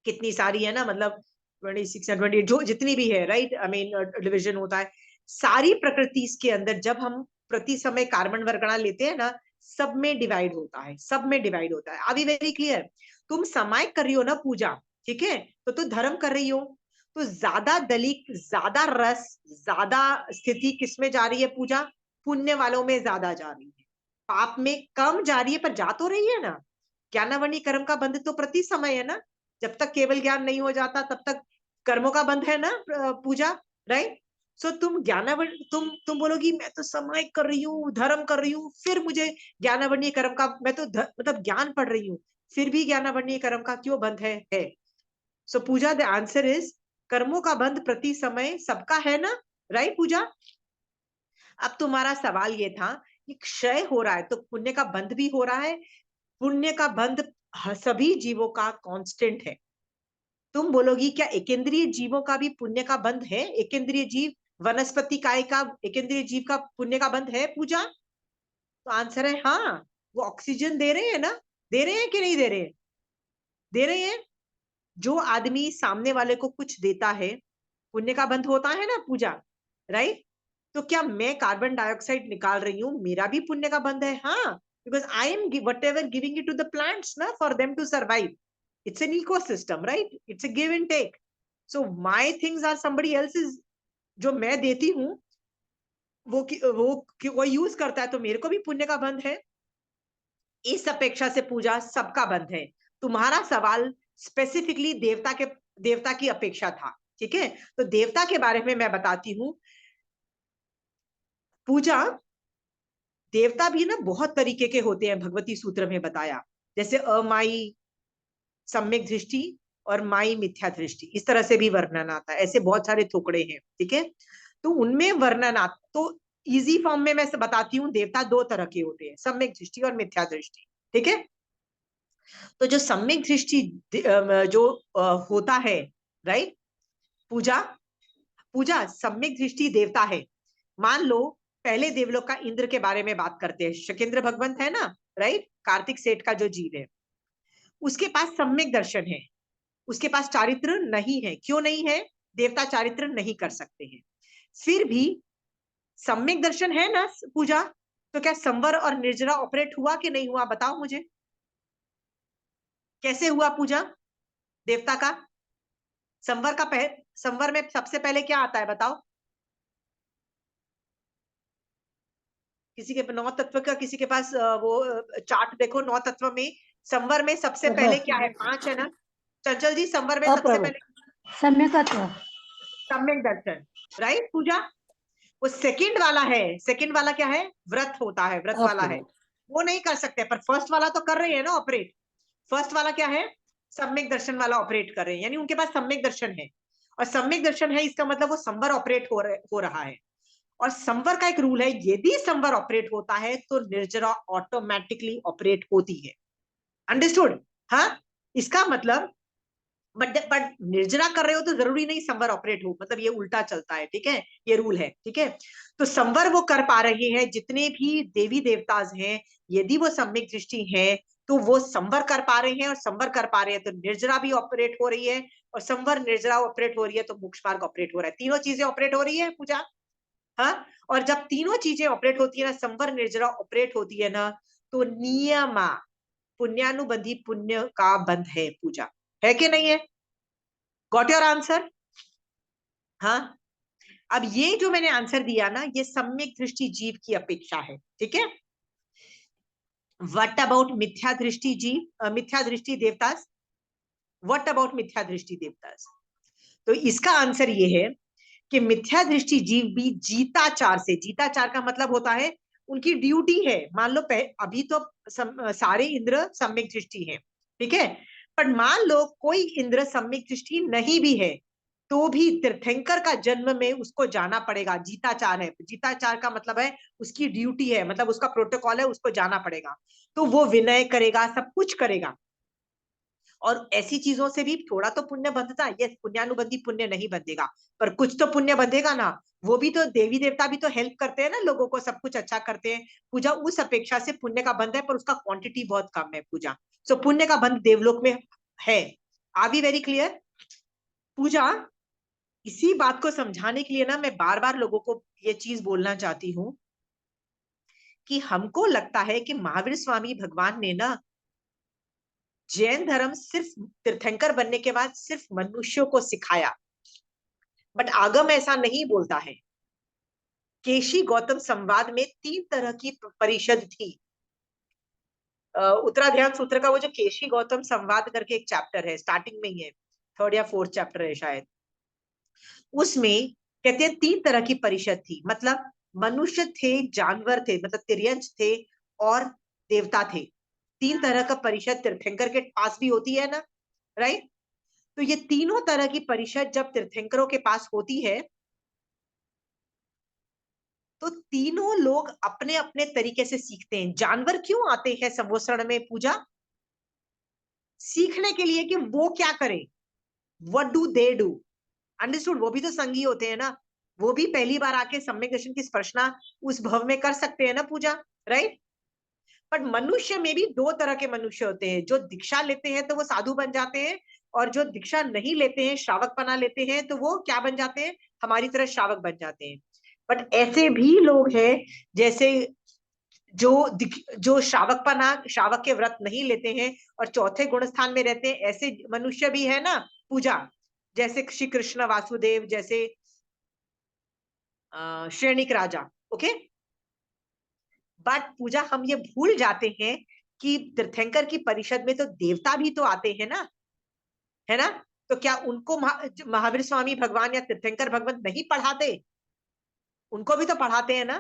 कितनी सारी है ना, मतलब 26 एंड 28 जो जितनी भी है, राइट, आई मीन डिविजन होता है सारी प्रकृति के अंदर। जब हम प्रति समय कार्बन वर्गणा लेते हैं ना, सब में डिवाइड होता है, सब में डिवाइड होता है। अभी वेरी क्लियर। तुम समायिक कर रही हो ना पूजा, ठीक है, तो धर्म कर रही हो, तो ज्यादा दलिक, ज्यादा रस, ज्यादा स्थिति किसमें जा रही है पूजा? पुण्य वालों में ज्यादा जा रही है, पाप में कम जा रही है, पर जा तो रही है ना। ज्ञानावरणी कर्म का बंध तो प्रति समय है ना। जब तक केवल ज्ञान नहीं हो जाता तब तक कर्मों का बंध है ना, पूजा, राइट। सो तुम ज्ञानावरण, तुम बोलोगी मैं तो समय कर रही हूँ, धर्म कर रही हूँ, फिर मुझे ज्ञानावरणीय कर्म का, मैं तो मतलब ज्ञान पढ़ रही हूँ, फिर भी ज्ञानावरणीय कर्म का क्यों बंध है? सो पूजा, द आंसर इज कर्मों का बंध प्रति समय सबका है ना, राइट पूजा। अब तुम्हारा सवाल ये था कि क्षय हो रहा है तो पुण्य का बंध भी हो रहा है। पुण्य का बंध सभी जीवों का कांस्टेंट है। तुम बोलोगी क्या एकेंद्रीय जीवों का भी पुण्य का बंध है? एकेंद्रीय जीव, वनस्पति काय का एकेंद्रीय जीव का पुण्य का बंध है पूजा? तो आंसर है हाँ। वो ऑक्सीजन दे रहे हैं ना, दे रहे हैं कि नहीं दे रहे हैं? दे रहे हैं। जो आदमी सामने वाले को कुछ देता है, पुण्य का बंध होता है ना पूजा, राइट। तो क्या मैं कार्बन डाइऑक्साइड निकाल रही हूँ, मेरा भी पुण्य का बंध है? हाँ, because I am whatever giving it to the plants ना, for them to survive. It's an ecosystem, right? It's a give and take. So my things are somebody else's. जो मैं देती हूँ वो यूज करता है, तो मेरे को भी पुण्य का बंध है। इस अपेक्षा से पूजा सबका बंध है। तुम्हारा सवाल स्पेसिफिकली देवता की अपेक्षा था, ठीक है। तो देवता के बारे में मैं बताती हूँ पूजा। देवता भी ना बहुत तरीके के होते हैं, भगवती सूत्र में बताया, जैसे अमाई, सम्यक दृष्टि और माई मिथ्या दृष्टि, इस तरह से भी वर्णन आता है। ऐसे बहुत सारे थोकड़े हैं, ठीक है। तो उनमें वर्णन आता, तो इजी फॉर्म में मैं बताती हूँ, देवता 2 तरह के होते हैं, सम्यक दृष्टि और मिथ्या दृष्टि, ठीक है। तो जो सम्यक दृष्टि जो होता है, राइट पूजा, पूजा सम्यक दृष्टि देवता है। मान लो पहले देवलोक का इंद्र के बारे में बात करते हैं, शकेंद्र भगवंत है ना, राइट, कार्तिक सेठ का जो जीव है, उसके पास सम्यक दर्शन है, उसके पास चारित्र नहीं है। क्यों नहीं है? देवता चारित्र नहीं कर सकते हैं। फिर भी सम्यक दर्शन है ना पूजा, तो क्या संवर और निर्जरा ऑपरेट हुआ कि नहीं हुआ? बताओ मुझे, कैसे हुआ पूजा देवता का? संवर का संवर में सबसे पहले क्या आता है बताओ? किसी के 9 तत्व का, किसी के पास वो चार्ट देखो, 9 तत्व में संवर में सबसे पहले क्या है? 5 है ना। चंचल जी, संवर में सबसे अप्रभु, पहले सम्यकत्व, सम्यक दर्शन, राइट पूजा। वो सेकंड वाला है, सेकंड वाला क्या है? व्रत होता है, व्रत वाला है, अप्रभु, वो नहीं कर सकते। पर फर्स्ट वाला तो कर रहे हैं ना ऑपरेट। फर्स्ट वाला क्या है? सम्यक दर्शन वाला ऑपरेट कर रहे हैं, यानी उनके पास सम्यक दर्शन है। और सम्यक दर्शन है इसका मतलब वो संवर ऑपरेट हो रहा है। और संवर का एक रूल है, यदि संवर ऑपरेट होता है तो निर्जरा ऑटोमेटिकली ऑपरेट होती है। अंडरस्टूड? हाँ, इसका मतलब बट निर्जरा कर रहे हो तो जरूरी नहीं संवर ऑपरेट हो, मतलब ये उल्टा चलता है, ठीक है, ये रूल है, ठीक है। तो संवर वो कर पा रहे हैं, जितने भी देवी देवता हैं, यदि वो सम्यक दृष्टि है तो वो संवर कर पा रहे हैं, और संवर कर पा रहे हैं तो निर्जरा भी ऑपरेट हो रही है, और संवर निर्जरा ऑपरेट हो रही है तो मोक्ष मार्ग ऑपरेट हो रहा है। तीनों चीजें ऑपरेट हो रही है पूजा। हाँ, और जब तीनों चीजें ऑपरेट होती है ना, संवर निर्जरा ऑपरेट होती है ना, तो नियमा पुण्यानुबंधी पुण्य का बंध है पूजा, है कि नहीं है? Got your answer? हाँ। अब ये जो मैंने आंसर दिया ना, ये सम्यक दृष्टि जीव की अपेक्षा है, ठीक है। व्हाट अबाउट मिथ्या दृष्टि जीव, मिथ्या दृष्टि देवता? व्हाट अबाउट मिथ्या दृष्टि देवतास? तो इसका आंसर ये है कि मिथ्या दृष्टि जीव भी जीताचार से, जीताचार का मतलब होता है उनकी ड्यूटी है। मान लो अभी तो सारे इंद्र सम्यक दृष्टि है, ठीक है, पर मान लो कोई इंद्र सम्यक दृष्टि नहीं भी है, तो भी तीर्थंकर का जन्म में उसको जाना पड़ेगा। जीताचार है, जीताचार का मतलब है उसकी ड्यूटी है, मतलब उसका प्रोटोकॉल है, उसको जाना पड़ेगा। तो वो विनय करेगा, सब कुछ करेगा। और ऐसी चीजों से भी थोड़ा तो पुण्य बंधता है। ये पुण्यानुबंधी पुण्य नहीं बंधेगा, पर कुछ तो पुण्य बंधेगा ना। वो भी तो देवी देवता भी तो हेल्प करते हैं ना, लोगों को सब कुछ अच्छा करते हैं। पूजा उस अपेक्षा से पुण्य का बंध है, पर उसका क्वांटिटी बहुत कम है पूजा। सो पुण्य का बंध देवलोक में है। Are we very clear? Pooja, इसी बात को समझाने के लिए ना मैं बार बार लोगों को ये चीज बोलना चाहती हूँ कि हमको लगता है कि महावीर स्वामी भगवान ने ना जैन धर्म सिर्फ तीर्थंकर बनने के बाद सिर्फ मनुष्यों को सिखाया, बट आगम ऐसा नहीं बोलता है। केशी गौतम संवाद में 3 तरह की परिषद थी। उत्तराध्यान सूत्र का वो जो केशी गौतम संवाद करके एक चैप्टर है, स्टार्टिंग में ही है, 3rd या 4th चैप्टर है शायद। उसमें कहते हैं 3 तरह की परिषद थी, मतलब मनुष्य थे, जानवर थे, मतलब तिर्यंच थे, और देवता थे। 3 तरह का परिषद तीर्थंकर के पास भी होती है ना, राइट? तो ये तीनों तरह की परिषद जब तीर्थंकरों के पास होती है, तो तीनों लोग अपने अपने तरीके से सीखते हैं। जानवर क्यों आते हैं संवत्सरण में पूजा? सीखने के लिए कि वो क्या करें, what do they do, understood? वो भी तो संगी होते हैं ना, वो भी पहली बार आके सम्यक दर्शन की स्पर्शना उस भव में कर सकते हैं ना पूजा, राइट? बट मनुष्य में भी 2 तरह के मनुष्य होते हैं। जो दीक्षा लेते हैं तो वो साधु बन जाते हैं, और जो दीक्षा नहीं लेते हैं, श्रावक बना लेते हैं, तो वो क्या बन जाते हैं? हमारी तरह श्रावक बन जाते हैं। बट ऐसे भी लोग हैं जैसे जो श्रावक के व्रत नहीं लेते हैं और चौथे गुण स्थान में रहते हैं, ऐसे मनुष्य भी है ना पूजा। जैसे श्री कृष्ण वासुदेव, जैसे श्रेणिक राजा, ओके। बट पूजा हम ये भूल जाते हैं कि तीर्थंकर की परिषद में तो देवता भी तो आते हैं ना, है ना? तो क्या उनको महावीर स्वामी भगवान या तीर्थंकर भगवान नहीं पढ़ाते? उनको भी तो पढ़ाते हैं ना।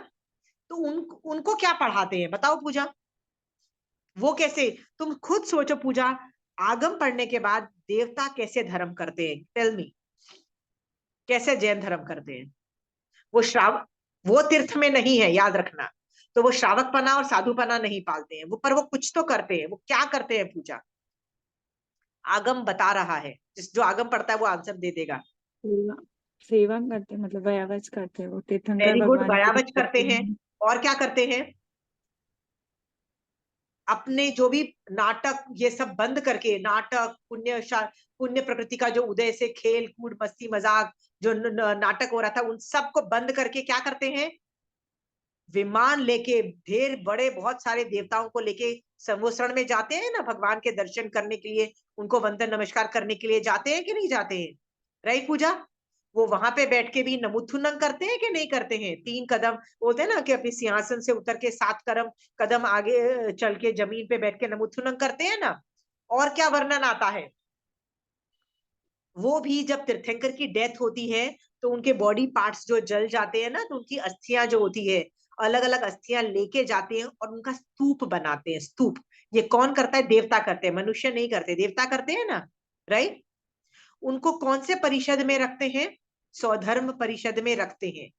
तो उनको क्या पढ़ाते हैं बताओ पूजा? वो कैसे? तुम खुद सोचो पूजा, आगम पढ़ने के बाद देवता कैसे धर्म करते हैं? टेल मी, कैसे जैन धर्म करते हैं? वो वो तीर्थ में नहीं है, याद रखना। तो वो श्रावकपना और साधुपना नहीं पालते हैं वो, पर वो कुछ तो करते हैं। वो क्या करते हैं पूजा? आगम बता रहा है, जो आगम पढ़ता है वो आंसर दे देगा। सेवा सेवा करते हैं, मतलब वयावच करते हैं वो तीर्थंकर वेरी गुड, भगवान की भी वयावच करते करते हैं। हैं। और क्या करते हैं? अपने जो भी नाटक ये सब बंद करके, नाटक पुण्य प्रकृति का जो उदय से खेल कूद मस्ती मजाक जो नाटक हो रहा था, उन सबको बंद करके क्या करते हैं? विमान लेके ढेर बड़े बहुत सारे देवताओं को लेके संवत्सरण में जाते हैं ना, भगवान के दर्शन करने के लिए, उनको वंदन नमस्कार करने के लिए जाते हैं कि नहीं जाते हैं? राइट पूजा? वो वहां पे बैठ के भी नमुथुनम करते हैं कि नहीं करते हैं? 3 कदम बोलते हैं ना कि अपने सिंहासन से उतर के 7 कदम आगे चल के जमीन पे बैठ के नमुथुनम करते हैं ना। और क्या वर्णन आता है? वो भी जब तीर्थंकर की डेथ होती है, तो उनके बॉडी पार्ट्स जो जल जाते हैं ना, तो उनकी अस्थियां जो होती है, अलग अलग अस्थियां लेके जाते हैं और उनका स्तूप बनाते हैं। स्तूप ये कौन करता है? देवता करते हैं, मनुष्य नहीं करते, देवता करते हैं ना, राइट? उनको कौन से परिषद में रखते हैं? स्वधर्म परिषद में रखते हैं।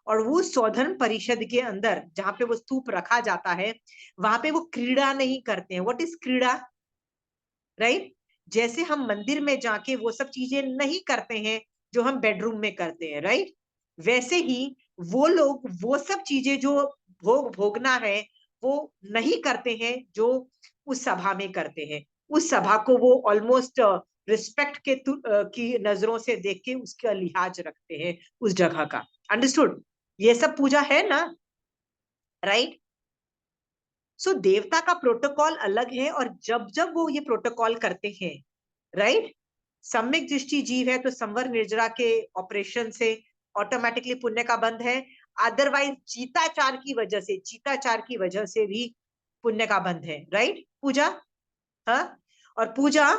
और वो स्वधर्म परिषद के अंदर जहां पे वो स्तूप रखा जाता है, वहां पे वो क्रीड़ा नहीं करते हैं। व्हाट इज क्रीड़ा? राइट? जैसे हम मंदिर में जाके वो सब चीजें नहीं करते हैं जो हम बेडरूम में करते हैं, राइट? वैसे ही वो लोग वो सब चीजें जो भोगना है, वो नहीं करते हैं जो उस सभा में करते हैं। उस सभा को वो ऑलमोस्ट रिस्पेक्ट की नजरों से देख के उसका लिहाज रखते हैं उस जगह का। अंडरस्टूड? ये सब पूजा है ना, राइट? सो देवता का प्रोटोकॉल अलग है, और जब जब वो ये प्रोटोकॉल करते हैं, राइट, सम्यक दृष्टि जीव है तो संवर निर्जरा के ऑपरेशन से ऑटोमेटिकली पुण्य का बंध है। अदरवाइज चीताचार की वजह से भी पुण्य का बंध है, राइट पूजा? हाँ। और पूजा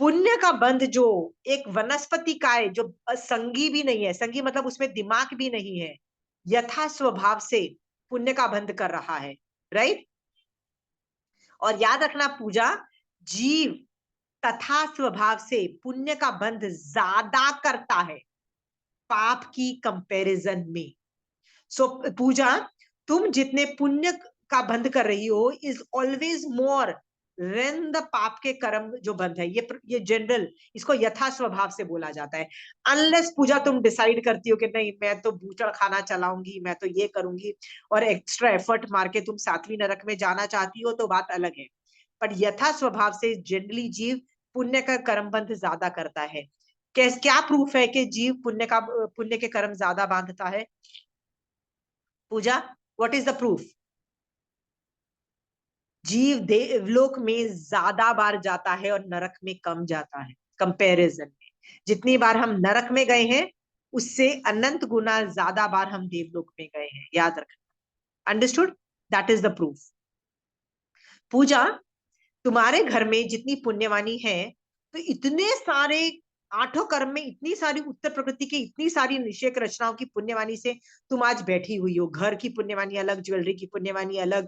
पुण्य का बंध जो एक वनस्पति का है, जो संगी भी नहीं है, संगी मतलब उसमें दिमाग भी नहीं है, यथा स्वभाव से पुण्य का बंध कर रहा है, राइट। और याद रखना पूजा, जीव तथा स्वभाव से पुण्य का बंध ज्यादा करता है पाप की कंपैरिजन में। सो पूजा, तुम जितने पुण्य का बंध कर रही हो is always more than the पाप के कर्म जो बंध है। ये जनरल, इसको यथा स्वभाव से बोला जाता है। अनलेस पूजा तुम डिसाइड करती हो कि नहीं मैं तो बूचड़ खाना चलाऊंगी, मैं तो ये करूंगी, और एक्स्ट्रा एफर्ट मार के तुम सातवीं नरक में जाना चाहती हो, तो बात अलग है। पर यथा स्वभाव से जनरली जीव पुण्य का कर्म बंध ज्यादा करता है। क्या प्रूफ है कि जीव पुण्य के कर्म ज्यादा बांधता है? पूजा, व्हाट इज द प्रूफ? जीव देवलोक में ज्यादा बार जाता है और नरक में कम जाता है कंपैरिजन में। जितनी बार हम नरक में गए हैं उससे अनंत गुना ज्यादा बार हम देवलोक में गए हैं, याद रखना। Understood? That is the proof. Pooja, तुम्हारे घर में जितनी पुण्यवानी है, तो इतने सारे आठों कर्म में इतनी सारी उत्तर प्रकृति की इतनी सारी निषेक रचनाओं की पुण्यवानी से तुम आज बैठी हुई हो। घर की पुण्यवानी अलग, ज्वेलरी की पुण्यवानी अलग,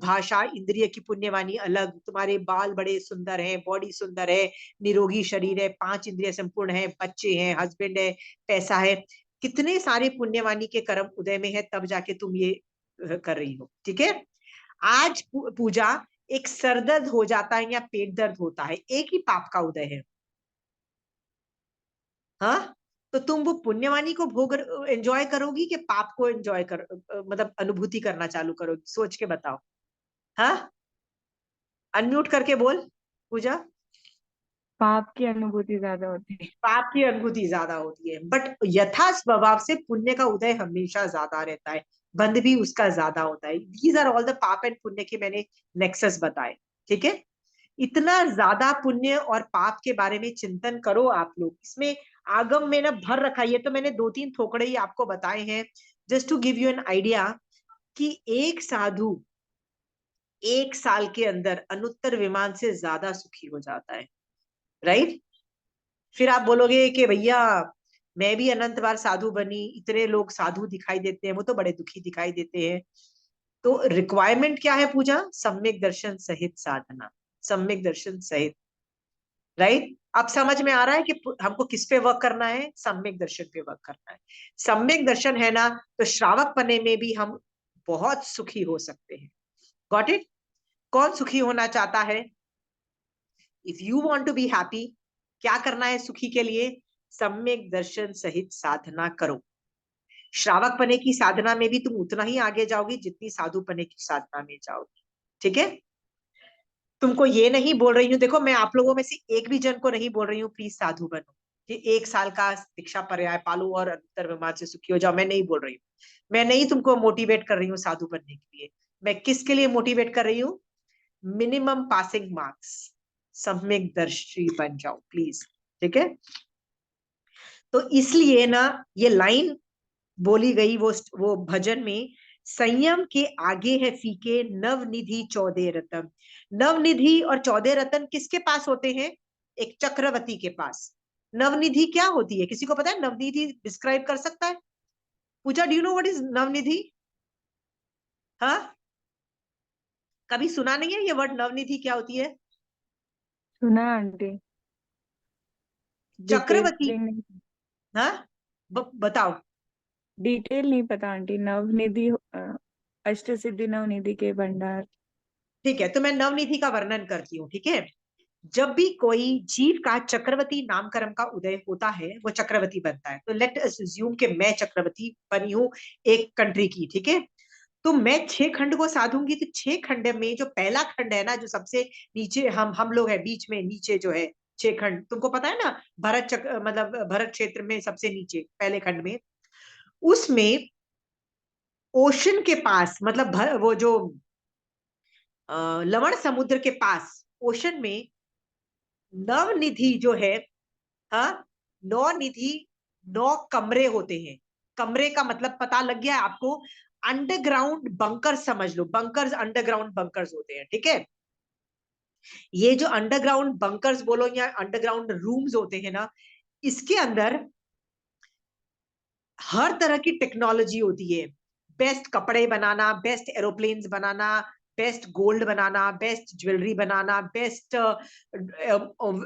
भाषा इंद्रिय की पुण्यवानी अलग, तुम्हारे बाल बड़े सुंदर हैं, बॉडी सुंदर है, निरोगी शरीर है, 5 इंद्रिय संपूर्ण है, बच्चे हैं, हस्बैंड है, पैसा है। कितने सारे पुण्यवानी के कर्म उदय में है, तब जाके तुम ये कर रही हो, ठीक है। आज पूजा एक सरदर्द हो जाता है या पेट दर्द होता है, एक ही पाप का उदय है। हाँ, तो तुम वो पुण्यवानी को भोग एंजॉय करोगी कि पाप को एंजॉय कर मतलब अनुभूति करना चालू करोगी? सोच के बताओ। हाँ, अनम्यूट करके बोल पूजा। पाप की अनुभूति ज्यादा होती है। पाप की अनुभूति ज्यादा होती है, बट यथा स्वभाव से पुण्य का उदय हमेशा ज्यादा रहता है, बंध भी उसका ज्यादा होता है। दीज आर ऑल द पाप एंड पुण्य के मैंने नेक्सस बताए, ठीक है। इतना ज्यादा पुण्य और पाप के बारे में चिंतन करो आप लोग। इसमें आगम में ना भर रखा है, ये तो मैंने 2-3 थोकड़े ही आपको बताए हैं, just to give you an idea कि एक साधु 1 साल के अंदर अनुत्तर विमान से ज्यादा सुखी हो जाता है, राइट। फिर आप बोलोगे कि भैया मैं भी अनंत बार साधु बनी, इतने लोग साधु दिखाई देते हैं, वो तो बड़े दुखी दिखाई देते हैं। तो रिक्वायरमेंट क्या है पूजा? सम्यक दर्शन सहित साधना, सम्यक दर्शन सहित, राइट। अब समझ में आ रहा है कि हमको किस पे वर्क करना है? सम्यक दर्शन पे वर्क करना है। सम्यक दर्शन है ना, तो श्रावक पने में भी हम बहुत सुखी हो सकते हैं। Got it? कौन सुखी होना चाहता है? If you want to be happy, क्या करना है सुखी के लिए? सम्यक दर्शन सहित साधना करो। श्रावक पने की साधना में भी तुम उतना ही आगे जाओगी जितनी साधु पने की साधना में जाओगी, ठीक है। तुमको ये नहीं बोल रही हूँ, देखो मैं आप लोगों में से एक भी जन को नहीं बोल रही हूँ प्लीज साधु बनो, कि 1 साल का दीक्षा पर्याय पालो और अंतर विमान से सुखी हो जाओ, मैं नहीं बोल रही हूँ। मैं नहीं तुमको मोटिवेट कर रही हूँ साधु बनने के लिए। मैं किसके लिए मोटिवेट कर रही हूँ? मिनिमम पासिंग मार्क्स, सम्यक दर्शी बन जाओ प्लीज, ठीक है। तो इसलिए ना ये लाइन बोली गई वो भजन में, संयम के आगे है फीके नवनिधि 14 रतन। नवनिधि और 14 रतन किसके पास होते हैं? एक चक्रवर्ती के पास। नवनिधि क्या होती है, किसी को पता है? नवनिधि डिस्क्राइब कर सकता है? Pooja, do you know what is नवनिधि? हाँ, कभी सुना नहीं है ये वर्ड नवनिधि क्या होती है? सुना आंटी, चक्रवर्ती। डिटेल नहीं। हाँ, बताओ। डिटेल नहीं पता आंटी। नवनिधि अष्ट सिद्धि नवनिधि के भंडार। ठीक है, तो मैं नवनिधि का वर्णन करती हूँ, ठीक है। जब भी कोई जीव का चक्रवर्ती नामकरण का उदय होता है, वो चक्रवर्ती बनता है। तो लेट अस अज्यूम कि मैं चक्रवर्ती बनी हूँ एक कंट्री की, ठीक है। तो मैं 6 खंड को साधूंगी, तो 6 खंड में जो पहला खंड है ना, जो सबसे नीचे हम लोग है, बीच में नीचे जो है 6 खंड, तुमको पता है ना, भरत चक्र मतलब भरत क्षेत्र में सबसे नीचे पहले खंड में, उसमें ओशन के पास मतलब वो जो लवण समुद्र के पास ओशन में नवनिधि जो है, हाँ, 9 निधि 9 कमरे होते हैं। कमरे का मतलब पता लग गया है आपको? अंडरग्राउंड बंकर समझ लो, बंकर्स, अंडरग्राउंड बंकर्स होते हैं, ठीक है। ये जो अंडरग्राउंड बंकर्स बोलो या अंडरग्राउंड रूम्स होते हैं ना, इसके अंदर हर तरह की टेक्नोलॉजी होती है। बेस्ट कपड़े बनाना, बेस्ट एरोप्लेन्स बनाना, बेस्ट गोल्ड बनाना, बेस्ट ज्वेलरी बनाना, बेस्ट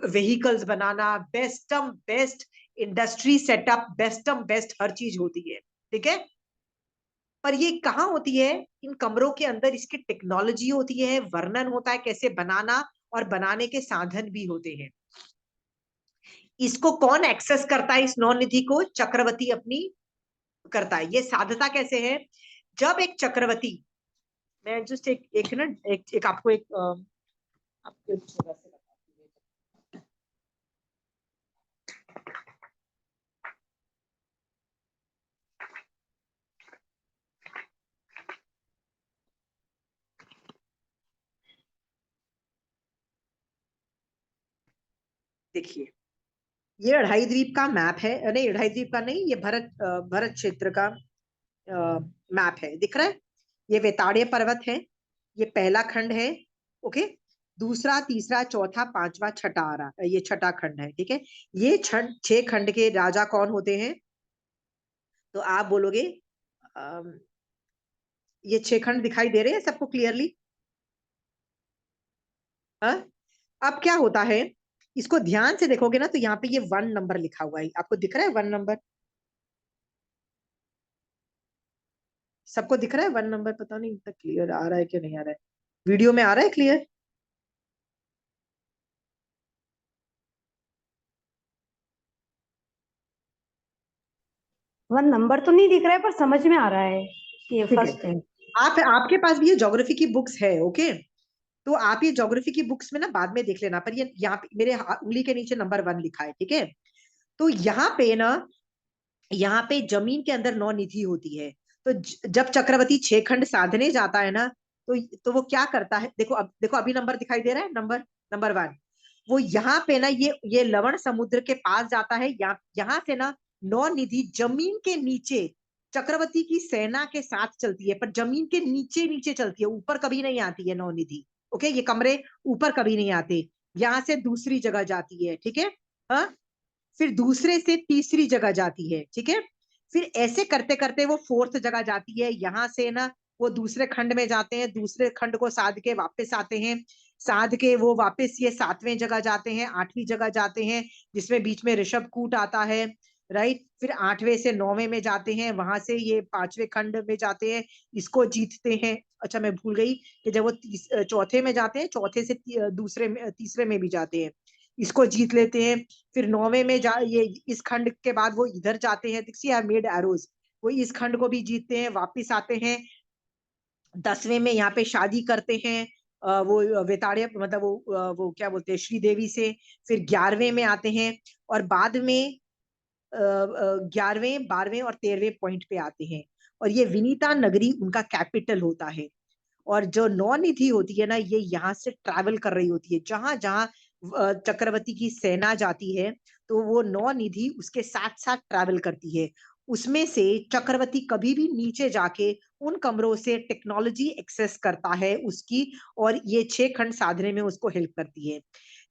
व्हीकल्स बनाना, बेस्ट इंडस्ट्री सेटअप, बेस्ट हर चीज होती है, ठीक है। पर ये कहाँ होती है? इन कमरों के अंदर इसकी टेक्नोलॉजी होती है, वर्णन होता है कैसे बनाना, और बनाने के साधन भी होते हैं। इसको कौन एक्सेस करता है? इस नौ निधि को चक्रवर्ती अपनी करता है। ये साधता कैसे है? जब एक चक्रवर्ती, मैं जस्ट एक ना एक आपको आपको एक छोटा सा बताती हूँ। देखिए, ये अढ़ाई द्वीप का मैप है, नहीं अढ़ाई द्वीप का नहीं, ये भरत क्षेत्र का मैप है, दिख रहा है? ये वेताड़िय पर्वत है, ये पहला खंड है, ओके। दूसरा, तीसरा, चौथा, पांचवा, छठा आ रहा, ये छठा खंड है, ठीक है। ये 6 खंड के राजा कौन होते हैं? तो आप बोलोगे ये 6 खंड दिखाई दे रहे हैं सबको क्लियरली? हाँ? अब क्या होता है, इसको ध्यान से देखोगे ना, तो यहाँ पे ये 1 नंबर लिखा हुआ है, आपको दिख रहा है 1 नंबर? सबको दिख रहा है 1 नंबर? पता नहीं तक क्लियर आ रहा है कि नहीं आ रहा है, वीडियो में आ रहा है क्लियर? वन नंबर तो नहीं दिख रहा है, पर समझ में आ रहा है कि ये ठीक फर्स्ट है। आपके पास भी ये ज्योग्राफी की बुक्स है, ओके। तो आप ये ज्योग्राफी की बुक्स में ना बाद में देख लेना, पर ये यहाँ पे मेरे उंगली के नीचे नंबर 1 लिखा है, ठीक है। तो यहाँ पे ना, यहाँ पे जमीन के अंदर 9 निधि होती है। तो जब चक्रवर्ती 6 खंड साधने जाता है ना, तो वो क्या करता है? देखो अभी नंबर दिखाई दे रहा है, नंबर 1। वो यहाँ पे ना, ये लवण समुद्र के पास जाता है। यहाँ से ना 9 निधि जमीन के नीचे चक्रवर्ती की सेना के साथ चलती है, पर जमीन के नीचे नीचे चलती है, ऊपर कभी नहीं आती है 9 निधि, ओके। ये कमरे ऊपर कभी नहीं आते। यहाँ से दूसरी जगह जाती है, ठीक है। हाँ, फिर दूसरे से तीसरी जगह जाती है, ठीक है। फिर ऐसे करते करते वो 4th जगह जाती है। यहाँ से ना वो दूसरे खंड में जाते हैं, दूसरे खंड को साध के वापस आते हैं, साध के वो वापस ये 7वें जगह जाते हैं, 8वीं जगह जाते हैं, जिसमें बीच में ऋषभकूट आता है, राइट। फिर 8वें से 9वें में जाते हैं, वहां से ये 5वें खंड में जाते हैं, इसको जीतते हैं। अच्छा, मैं भूल गई कि जब वो चौथे में जाते हैं, चौथे से तीसरे में भी जाते हैं, इसको जीत लेते हैं। फिर 9वें में ये इस खंड के बाद वो इधर जाते हैं, सी आई मेड एरोज, वो इस खंड को भी जीतते हैं, वापिस आते हैं। 10वें में यहाँ पे शादी करते हैं, वो वेताड़िया मतलब वो क्या बोलते हैं, श्रीदेवी से। फिर 11वें में आते हैं, और बाद में 11वें, 12वें और 13वें पॉइंट पे आते हैं, और ये विनीता नगरी उनका कैपिटल होता है। और जो 9 निधि होती है ना, ये यहाँ से ट्रैवल कर रही होती है, जहां जहां चक्रवर्ती की सेना जाती है, तो वो 9 निधि उसके साथ साथ ट्रैवल करती है। उसमें से चक्रवर्ती कभी भी नीचे जाके उन कमरों से टेक्नोलॉजी एक्सेस करता है उसकी, और ये 6 खंड साधने में उसको हेल्प करती है।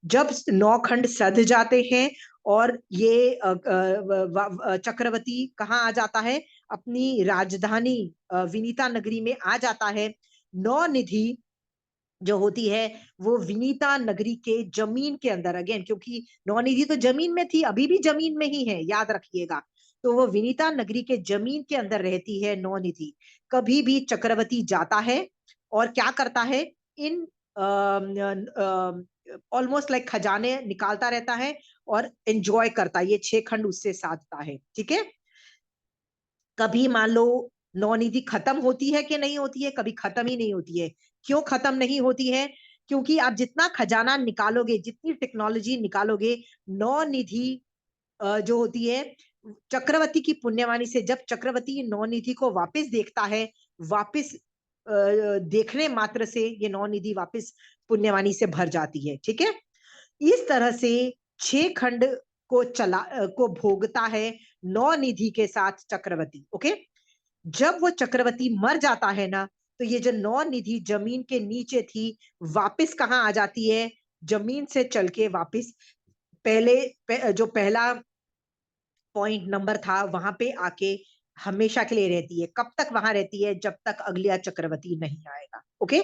जब 9 खंड सध जाते हैं, और ये चक्रवर्ती कहाँ आ जाता है? अपनी राजधानी विनीता नगरी में आ जाता है। 9 निधि जो होती है वो विनीता नगरी के जमीन के अंदर, अगेन क्योंकि 9 निधि तो जमीन में थी, अभी भी जमीन में ही है, याद रखिएगा। तो वो विनीता नगरी के जमीन के अंदर रहती है 9 निधि। कभी भी चक्रवर्ती जाता है और क्या करता है, इन ऑलमोस्ट लाइक खजाने निकालता रहता है और एंजॉय करता है, ये 6 खंड उससे साधता है, ठीक है। कभी मान लो 9 निधि खत्म होती है कि नहीं होती है? कभी खत्म ही नहीं होती है। क्यों खत्म नहीं होती है? क्योंकि आप जितना खजाना निकालोगे, जितनी टेक्नोलॉजी निकालोगे, 9 निधि जो होती है चक्रवर्ती की पुण्यवाणी से, जब चक्रवर्ती 9 निधि को वापस देखता है, वापस देखने मात्र से ये 9 निधि वापस पुण्यवाणी से भर जाती है, ठीक है। इस तरह से 6 खंड को भोगता है 9 निधि के साथ चक्रवर्ती, ओके। जब वो चक्रवर्ती मर जाता है ना, तो ये जो नौ निधि जमीन के नीचे थी, वापस कहाँ आ जाती है? जमीन से चल के वापस जो पहला पॉइंट नंबर था वहां पे आके हमेशा के लिए रहती है। कब तक वहां रहती है? जब तक अगला चक्रवर्ती नहीं आएगा। Okay,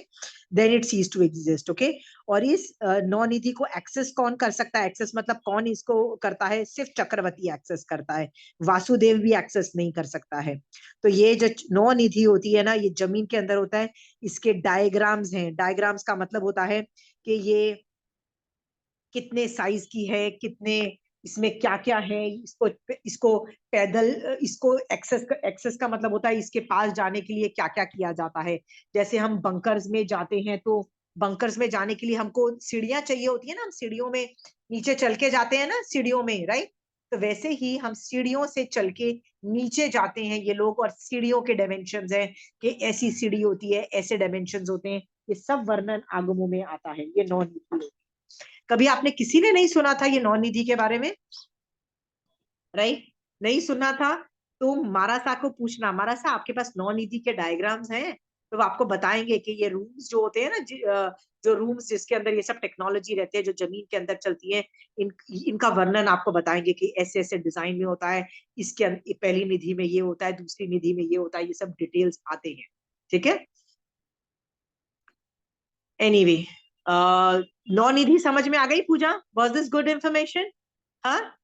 then it ceases to exist. Okay, और इस नौ निधि को एक्सेस कौन कर सकता है? एक्सेस मतलब कौन इसको करता है? सिर्फ चक्रवर्ती एक्सेस करता है, वासुदेव भी एक्सेस नहीं कर सकता है। तो ये जो नौ निधि होती है ना, ये जमीन के अंदर होता है। इसके डायग्राम्स हैं। डायग्राम्स का मतलब होता है कि ये कितने साइज की है, कितने इसमें क्या क्या है, इसको इसको पैदल इसको एक्सेस का मतलब होता है इसके पास जाने के लिए क्या क्या किया जाता है। जैसे हम बंकर्स में जाते हैं तो बंकर्स में जाने के लिए हमको सीढ़ियां चाहिए होती है ना, हम सीढ़ियों में नीचे चल के जाते हैं ना, सीढ़ियों में, राइट? तो वैसे ही हम सीढ़ियों से चल के नीचे जाते हैं ये लोग, और सीढ़ियों के डायमेंशंस हैं कि ऐसी सीढ़ी होती है, ऐसे डायमेंशंस होते हैं। ये सब वर्णन आगमों में आता है। ये नौ नीति होती है। कभी आपने किसी ने नहीं सुना था ये नौ निधि के बारे में? राइट, नहीं सुना था तो मारासा को पूछना, मारासा आपके पास नौ निधि के डायग्राम्स हैं? तो वो आपको बताएंगे कि ये रूम्स जो होते हैं ना, जो रूम्स जिसके अंदर ये सब टेक्नोलॉजी रहती है, जो जमीन के अंदर चलती है, इनका वर्णन आपको बताएंगे कि ऐसे ऐसे डिजाइन में होता है। इसके पहली निधि में ये होता है, दूसरी निधि में ये होता है, ये सब डिटेल्स आते हैं। ठीक है, एनीवे, नौ निधि समझ में आ गई Pooja? Was this good information? हाँ,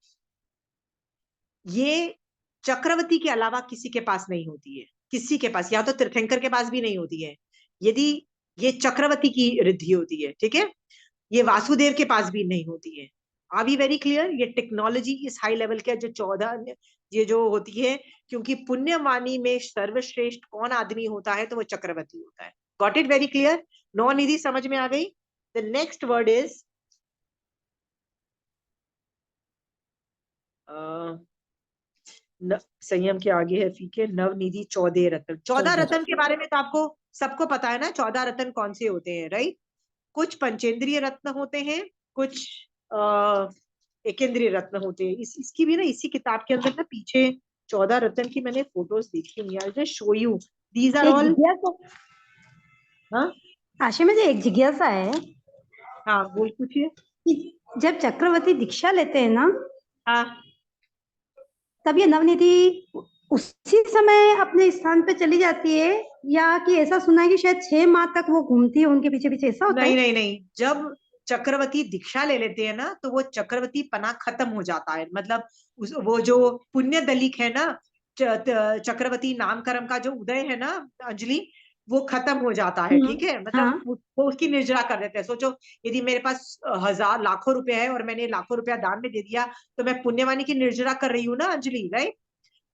ये चक्रवर्ती के अलावा किसी के पास नहीं होती है, किसी के पास, या तो तीर्थंकर के पास भी नहीं होती है यदि ये चक्रवर्ती की रिद्धि होती है। ठीक है, ये वासुदेव के पास भी नहीं होती है। Are we very clear? ये टेक्नोलॉजी इस हाई लेवल के जो 14 ये जो होती है, क्योंकि पुण्यवाणी में सर्वश्रेष्ठ कौन आदमी होता है? तो वो चक्रवर्ती होता है। Got it? Very clear? नौ निधि समझ में आ गई? द नेक्स्ट वर्ड इज संयम के आगे है फीके। नवनिधि 14 रत्न। 14 रत्न के बारे में तो आपको सबको पता है ना, 14 रत्न कौन से होते हैं, राइट? कुछ पंचेंद्रिय रत्न होते हैं, कुछ एकेंद्रिय रत्न होते हैं। इसकी भी ना इसी किताब के अंदर ना पीछे 14 रत्न की मैंने फोटोज देखी हुई है। Just show you, these are एक ऑल। जिज्ञासा, हाँ आशा में एक जिज्ञासा है हाँ, बोल पूछिए। कि जब चक्रवर्ती दीक्षा लेते हैं ना, हाँ, तब ये नवनिधि उसी समय अपने स्थान पे चली जाती है, या कि ऐसा सुना है कि शायद 6 माह तक वो घूमती है उनके पीछे पीछे, ऐसा होता नहीं है? नहीं नहीं, जब चक्रवर्ती दीक्षा ले लेते हैं ना, तो वो चक्रवर्ती पना खत्म हो जाता है। मतलब वो जो पुण्य दलिक है ना, चक्रवर्ती नामकरम का जो उदय है ना अंजलि, वो खत्म हो जाता है। ठीक है, मतलब हाँ वो उसकी निर्जरा कर देते हैं। सोचो, यदि मेरे पास हजार लाखों रुपए है और मैंने लाखों रुपया दान में दे दिया, तो मैं पुण्यवानी की निर्जरा कर रही हूँ ना अंजलि, राइट?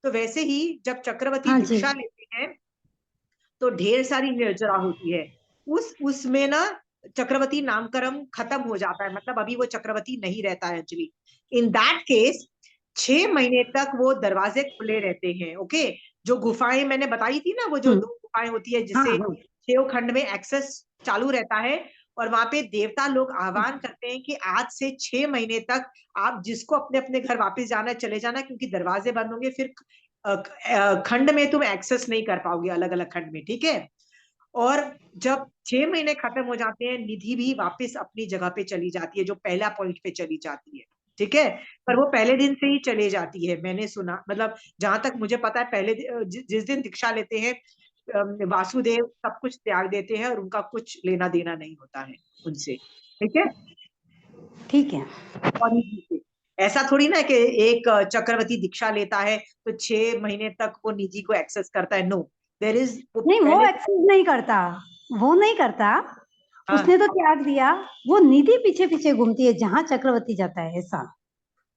तो वैसे ही जब चक्रवर्ती हाँ जी। दीक्षा लेते हैं तो ढेर सारी निर्जरा होती है। उसमें ना चक्रवर्ती नामकरम खत्म हो जाता है, मतलब अभी वो चक्रवर्ती नहीं रहता है अंजलि। इन दैट केस 6 महीने तक वो दरवाजे खुले रहते हैं। ओके, जो गुफाएं मैंने बताई थी ना, वो जो 2 गुफाएं होती है हाँ जिससे हाँ। शिव खंड में एक्सेस चालू रहता है, और वहां पे देवता लोग आह्वान करते हैं कि आज से 6 महीने तक आप जिसको अपने अपने घर वापस जाना है चले जाना, क्योंकि दरवाजे बंद होंगे, फिर खंड में तुम एक्सेस नहीं कर पाओगे, अलग अलग खंड में। ठीक है, और जब 6 महीने खत्म हो जाते हैं, निधि भी वापस अपनी जगह पे चली जाती है, जो पहला पॉइंट पे चली जाती है। ठीक है, पर वो पहले दिन से ही चले जाती है, मैंने सुना, मतलब जहां तक मुझे पता है, पहले जिस दिन दीक्षा लेते हैं वासुदेव सब कुछ त्याग देते हैं और उनका कुछ लेना देना नहीं होता है उनसे। ठीक है, ठीक है। और निधि से ऐसा थोड़ी ना कि एक चक्रवर्ती दीक्षा लेता है तो 6 महीने तक वो निधि को एक्सेस करता है। नो, देर इज नहीं, वो पहले। एक्सेस नहीं करता, वो नहीं करता। हाँ, उसने तो त्याग दिया, वो निधि पीछे पीछे घूमती है जहां चक्रवर्ती जाता है, ऐसा।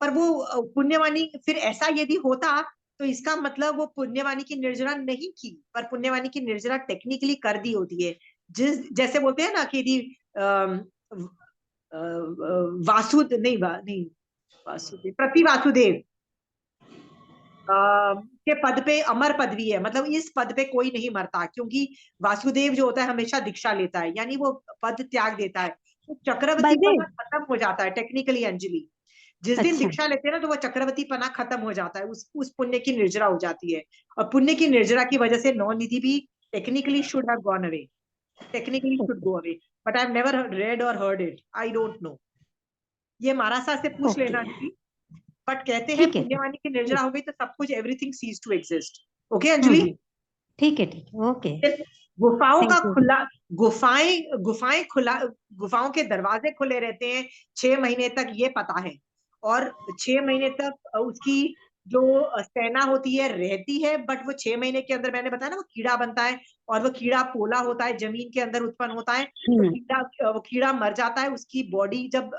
पर वो पुण्यवानी, फिर ऐसा यदि होता तो इसका मतलब वो पुण्यवानी की निर्जरा नहीं की, पर पुण्यवानी की निर्जरा टेक्निकली कर दी होती है। जैसे बोलते हैं ना कि यदि वासुद नहीं नहीं वासुदेव, प्रति वासुदेव के पद पे अमर पदवी है, मतलब इस पद पे कोई नहीं मरता, क्योंकि वासुदेव जो होता है हमेशा दीक्षा लेता है, यानी वो पद त्याग देता है। तो चक्रवर्ती बलदेव। पद खत्म हो जाता है टेक्निकली अंजलि। जिस दिन अच्छा। दीक्षा लेते हैं ना, तो वो चक्रवर्ती पना खत्म हो जाता है, उस पुण्य की निर्जरा हो जाती है। और पुण्य की निर्जरा की वजह से नौ निधि भी technically should have gone away, technically should go away, but I've never read or heard it, I don't know. ये मारासा से पूछ Okay. लेना जी, बट कहते हैं ठीक है। पुण्यवानी की निर्जरा हो गई तो सब कुछ everything ceases to exist. Okay Anjali, ठीक है, ओके। गुफाओं का Thank you. खुला, गुफाएं खुला, गुफाओं के दरवाजे खुले रहते हैं 6 महीने तक, ये पता है। और 6 महीने तक उसकी जो सेना होती है रहती है, बट वो 6 महीने के अंदर मैंने बताया ना वो कीड़ा बनता है, और वो कीड़ा पोला होता है, जमीन के अंदर उत्पन्न होता है, तो वो कीड़ा मर जाता है, उसकी बॉडी जब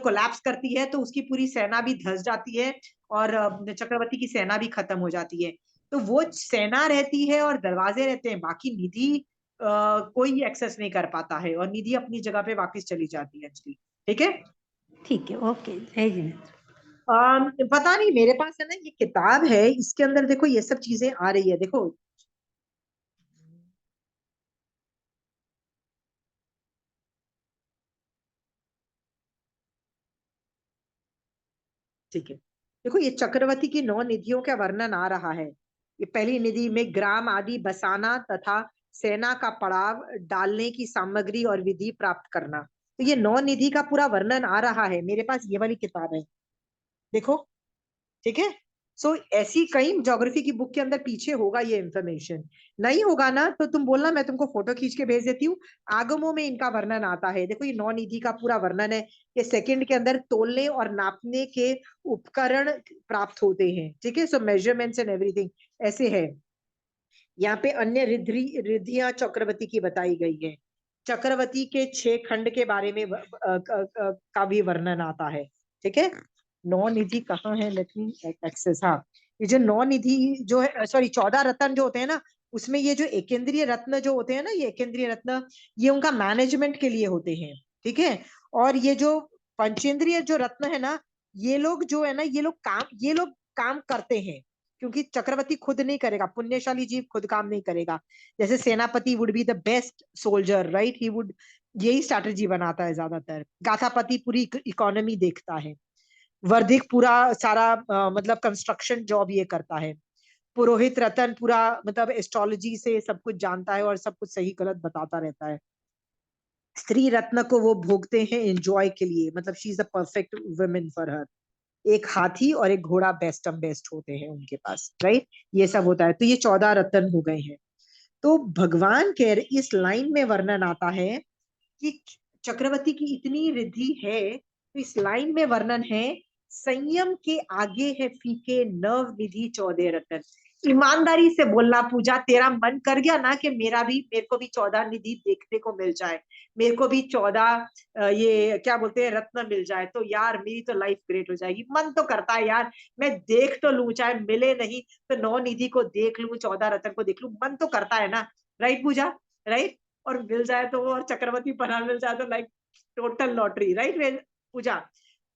कोलैप्स करती है तो उसकी पूरी सेना भी धंस जाती है, और चक्रवर्ती की सेना भी खत्म हो जाती है। तो वो सेना रहती है और दरवाजे रहते हैं, बाकी निधि कोई एक्सेस नहीं कर पाता है, और निधि अपनी जगह पे वापस चली जाती है। ठीक है, ठीक है, ओके, जय जिनेन्द्र। पता नहीं, मेरे पास है ना ये किताब है, इसके अंदर देखो ये सब चीजें आ रही है, देखो ठीक है, देखो ये चक्रवर्ती की 9 निधियों का वर्णन आ रहा है। ये पहली निधि में ग्राम आदि बसाना तथा सेना का पड़ाव डालने की सामग्री और विधि प्राप्त करना, तो ये 9 निधि का पूरा वर्णन आ रहा है, मेरे पास ये वाली किताब है, देखो। ठीक है, सो ऐसी कई ज्योग्राफी की बुक के अंदर पीछे होगा ये इंफॉर्मेशन, नहीं होगा ना तो तुम बोलना, मैं तुमको फोटो खींच के भेज देती हूँ। आगमों में इनका वर्णन आता है, देखो ये 9 निधि का पूरा वर्णन है, ये सेकंड के अंदर तोलने और नापने के उपकरण प्राप्त होते हैं। ठीक है, सो मेजरमेंट्स एंड एवरीथिंग ऐसे है। यहाँ पे अन्य रिद्धियां चक्रवर्ती की बताई गई है, चक्रवर्ती के 6 खंड के बारे में का भी वर्णन आता है। ठीक है, 9 निधि कहाँ है, लेट मी एक्सेस, हाँ ये जो 9 निधि जो है, सॉरी 14 रत्न जो होते हैं ना, उसमें ये जो एकेंद्रीय रत्न जो होते हैं ना, ये एकेंद्रीय रत्न ये उनका मैनेजमेंट के लिए होते हैं। ठीक है, और ये जो पंचेंद्रीय जो रत्न है ना, ये लोग जो है ना, ये लोग काम करते हैं, क्योंकि चक्रवर्ती खुद नहीं करेगा, पुण्यशाली जीव खुद काम नहीं करेगा। जैसे सेनापति would be the best soldier, right, he would यही स्ट्रैटेजी बनाता है ज्यादातर। गाथापति पूरी इकोनॉमी देखता है। वर्धिक पूरा सारा मतलब कंस्ट्रक्शन जॉब ये करता है। पुरोहित रतन पूरा मतलब एस्ट्रोलॉजी से सब कुछ जानता है और सब कुछ सही गलत बताता रहता है। स्त्री रत्न को वो भोगते हैं एंजॉय के लिए, मतलब she is the perfect women for her. एक हाथी और एक घोड़ा बेस्ट ऑफ बेस्ट होते हैं उनके पास, राइट, ये सब होता है। तो ये 14 रत्न हो गए हैं। तो भगवान के इस लाइन में वर्णन आता है कि चक्रवर्ती की इतनी रिद्धि है, तो इस लाइन में वर्णन है, संयम के आगे है फीके नव निधि 14 रत्न। ईमानदारी से बोलना पूजा, तेरा मन कर गया ना कि मेरे को भी 14 निधि देखने को मिल जाए, मेरे को भी 14 ये क्या बोलते हैं रत्न मिल जाए, तो यार मेरी तो लाइफ ग्रेट हो जाएगी। मन तो करता है यार, मैं देख तो लूं, चाहे मिले नहीं तो 9 निधि को देख लूं, 14 रत्न को देख लूं, मन तो करता है ना, राइट पूजा, राइट। और मिल जाए तो, और चक्रवर्ती पना मिल जाए तो लाइक टोटल लॉटरी, राइट पूजा।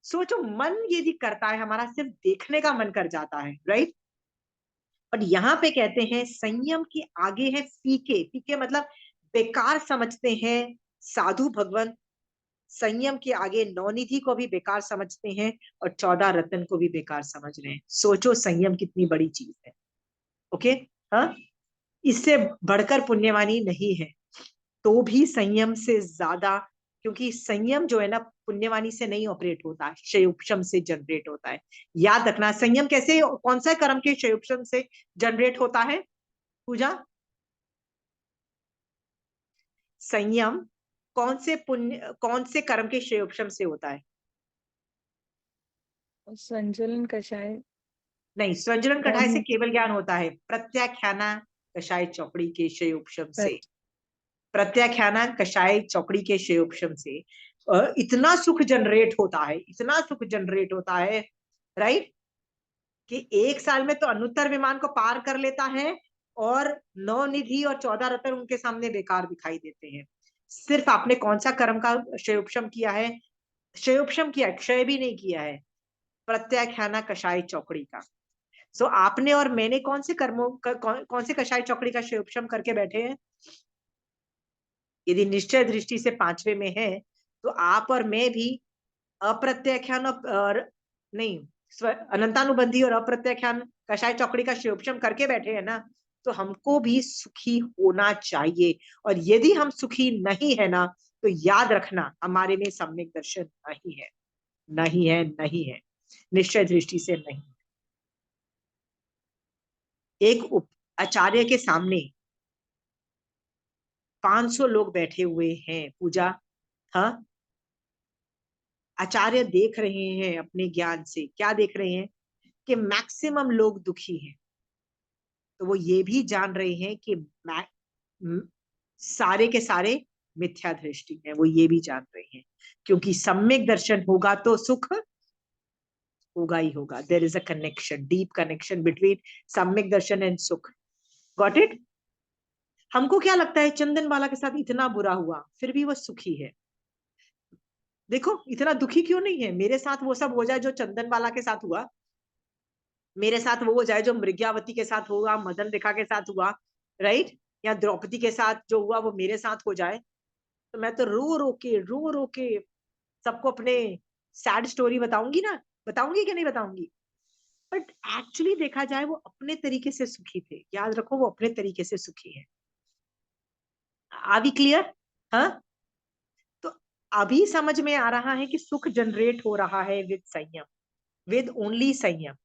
सोचो, मन यदि करता है हमारा, सिर्फ देखने का मन कर जाता है, राइट। और यहाँ पे कहते हैं संयम के आगे है फीके, फीके मतलब बेकार समझते हैं साधु भगवान, संयम के आगे 9 निधि को भी बेकार समझते हैं और 14 रत्न को भी बेकार समझ रहे हैं। सोचो संयम कितनी बड़ी चीज है। ओके, हाँ, इससे बढ़कर पुण्यवानी नहीं है, तो भी संयम से ज्यादा, क्योंकि संयम जो है ना पुण्यवानी से नहीं ऑपरेट होता है, शयोपशम से जनरेट होता है। याद रखना, संयम कैसे, कौन सा कर्म के शयोपशम से जनरेट होता है पूजा? संयम कौन से कर्म के शयोपशम से होता है? संचलन कषाय, नहीं, संजलन कटाई से केवल ज्ञान होता है, प्रत्याख्याना कषाय चौकड़ी के शयोपशम से, प्रत्याख्याना कषाय चौकड़ी के शयोपशम से इतना सुख जनरेट होता है, इतना सुख जनरेट होता है, राइट, कि 1 साल में तो अनुत्तर विमान को पार कर लेता है, और 9 निधि और 14 रत्न उनके सामने बेकार दिखाई देते हैं। सिर्फ आपने कौन सा कर्म का शयोपशम किया है? शयोपशम किया, क्षय भी नहीं किया है, प्रत्याख्याना कषाय चौकड़ी का। सो आपने और मैंने कौन से कर्मों कौन से कषाय चौकड़ी का शयोपशम करके बैठे हैं? यदि निश्चय दृष्टि से 5वें में है, तो आप और मैं भी अप्रत्याख्यान और नहीं, अनंतानुबंधी और अप्रत्याख्यान कषाय चौकड़ी का शयोपशम करके बैठे हैं ना। तो हमको भी सुखी होना चाहिए। और यदि हम सुखी नहीं है ना, तो याद रखना हमारे में सम्यक दर्शन नहीं है, नहीं है, नहीं है, निश्चय दृष्टि से नहीं। एक आचार्य के सामने 500 लोग बैठे हुए हैं पूजा। हाँ, आचार्य देख रहे हैं अपने ज्ञान से, क्या देख रहे हैं कि मैक्सिमम लोग दुखी हैं। तो वो ये भी जान रहे हैं कि सारे के सारे मिथ्या दृष्टि है, वो ये भी जान रहे हैं। क्योंकि सम्यक दर्शन होगा तो सुख होगा ही होगा। There is a connection, deep connection between सम्यक दर्शन एंड सुख। Got it? हमको क्या लगता है चंदन वाला के साथ इतना बुरा हुआ, फिर भी वो सुखी है। देखो इतना दुखी क्यों नहीं है? मेरे साथ वो सब हो जाए जो चंदन वाला के साथ हुआ, मेरे साथ वो हो जाए जो मृग्यावती के साथ हुआ, मदन रेखा के साथ हुआ, राइट, या द्रौपदी के साथ जो हुआ वो मेरे साथ हो जाए, तो मैं तो रो रो के सबको अपने सैड स्टोरी बताऊंगी ना, बताऊंगी कि नहीं बताऊंगी? बट एक्चुअली देखा जाए वो अपने तरीके से सुखी थे। याद रखो वो अपने तरीके से सुखी है। Are we clear? हाँ, तो अभी समझ में आ रहा है कि सुख जनरेट हो रहा है विद संयम, विद ओनली संयम।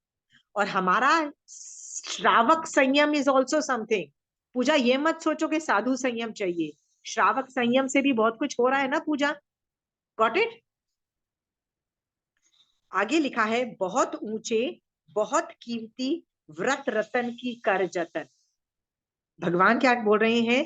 और हमारा श्रावक संयम इज ऑल्सो समथिंग। पूजा ये मत सोचो कि साधु संयम चाहिए, श्रावक संयम से भी बहुत कुछ हो रहा है ना पूजा। Got it? आगे लिखा है बहुत ऊंचे बहुत कीमती व्रत रतन की कर जतन। भगवान क्या बोल रहे हैं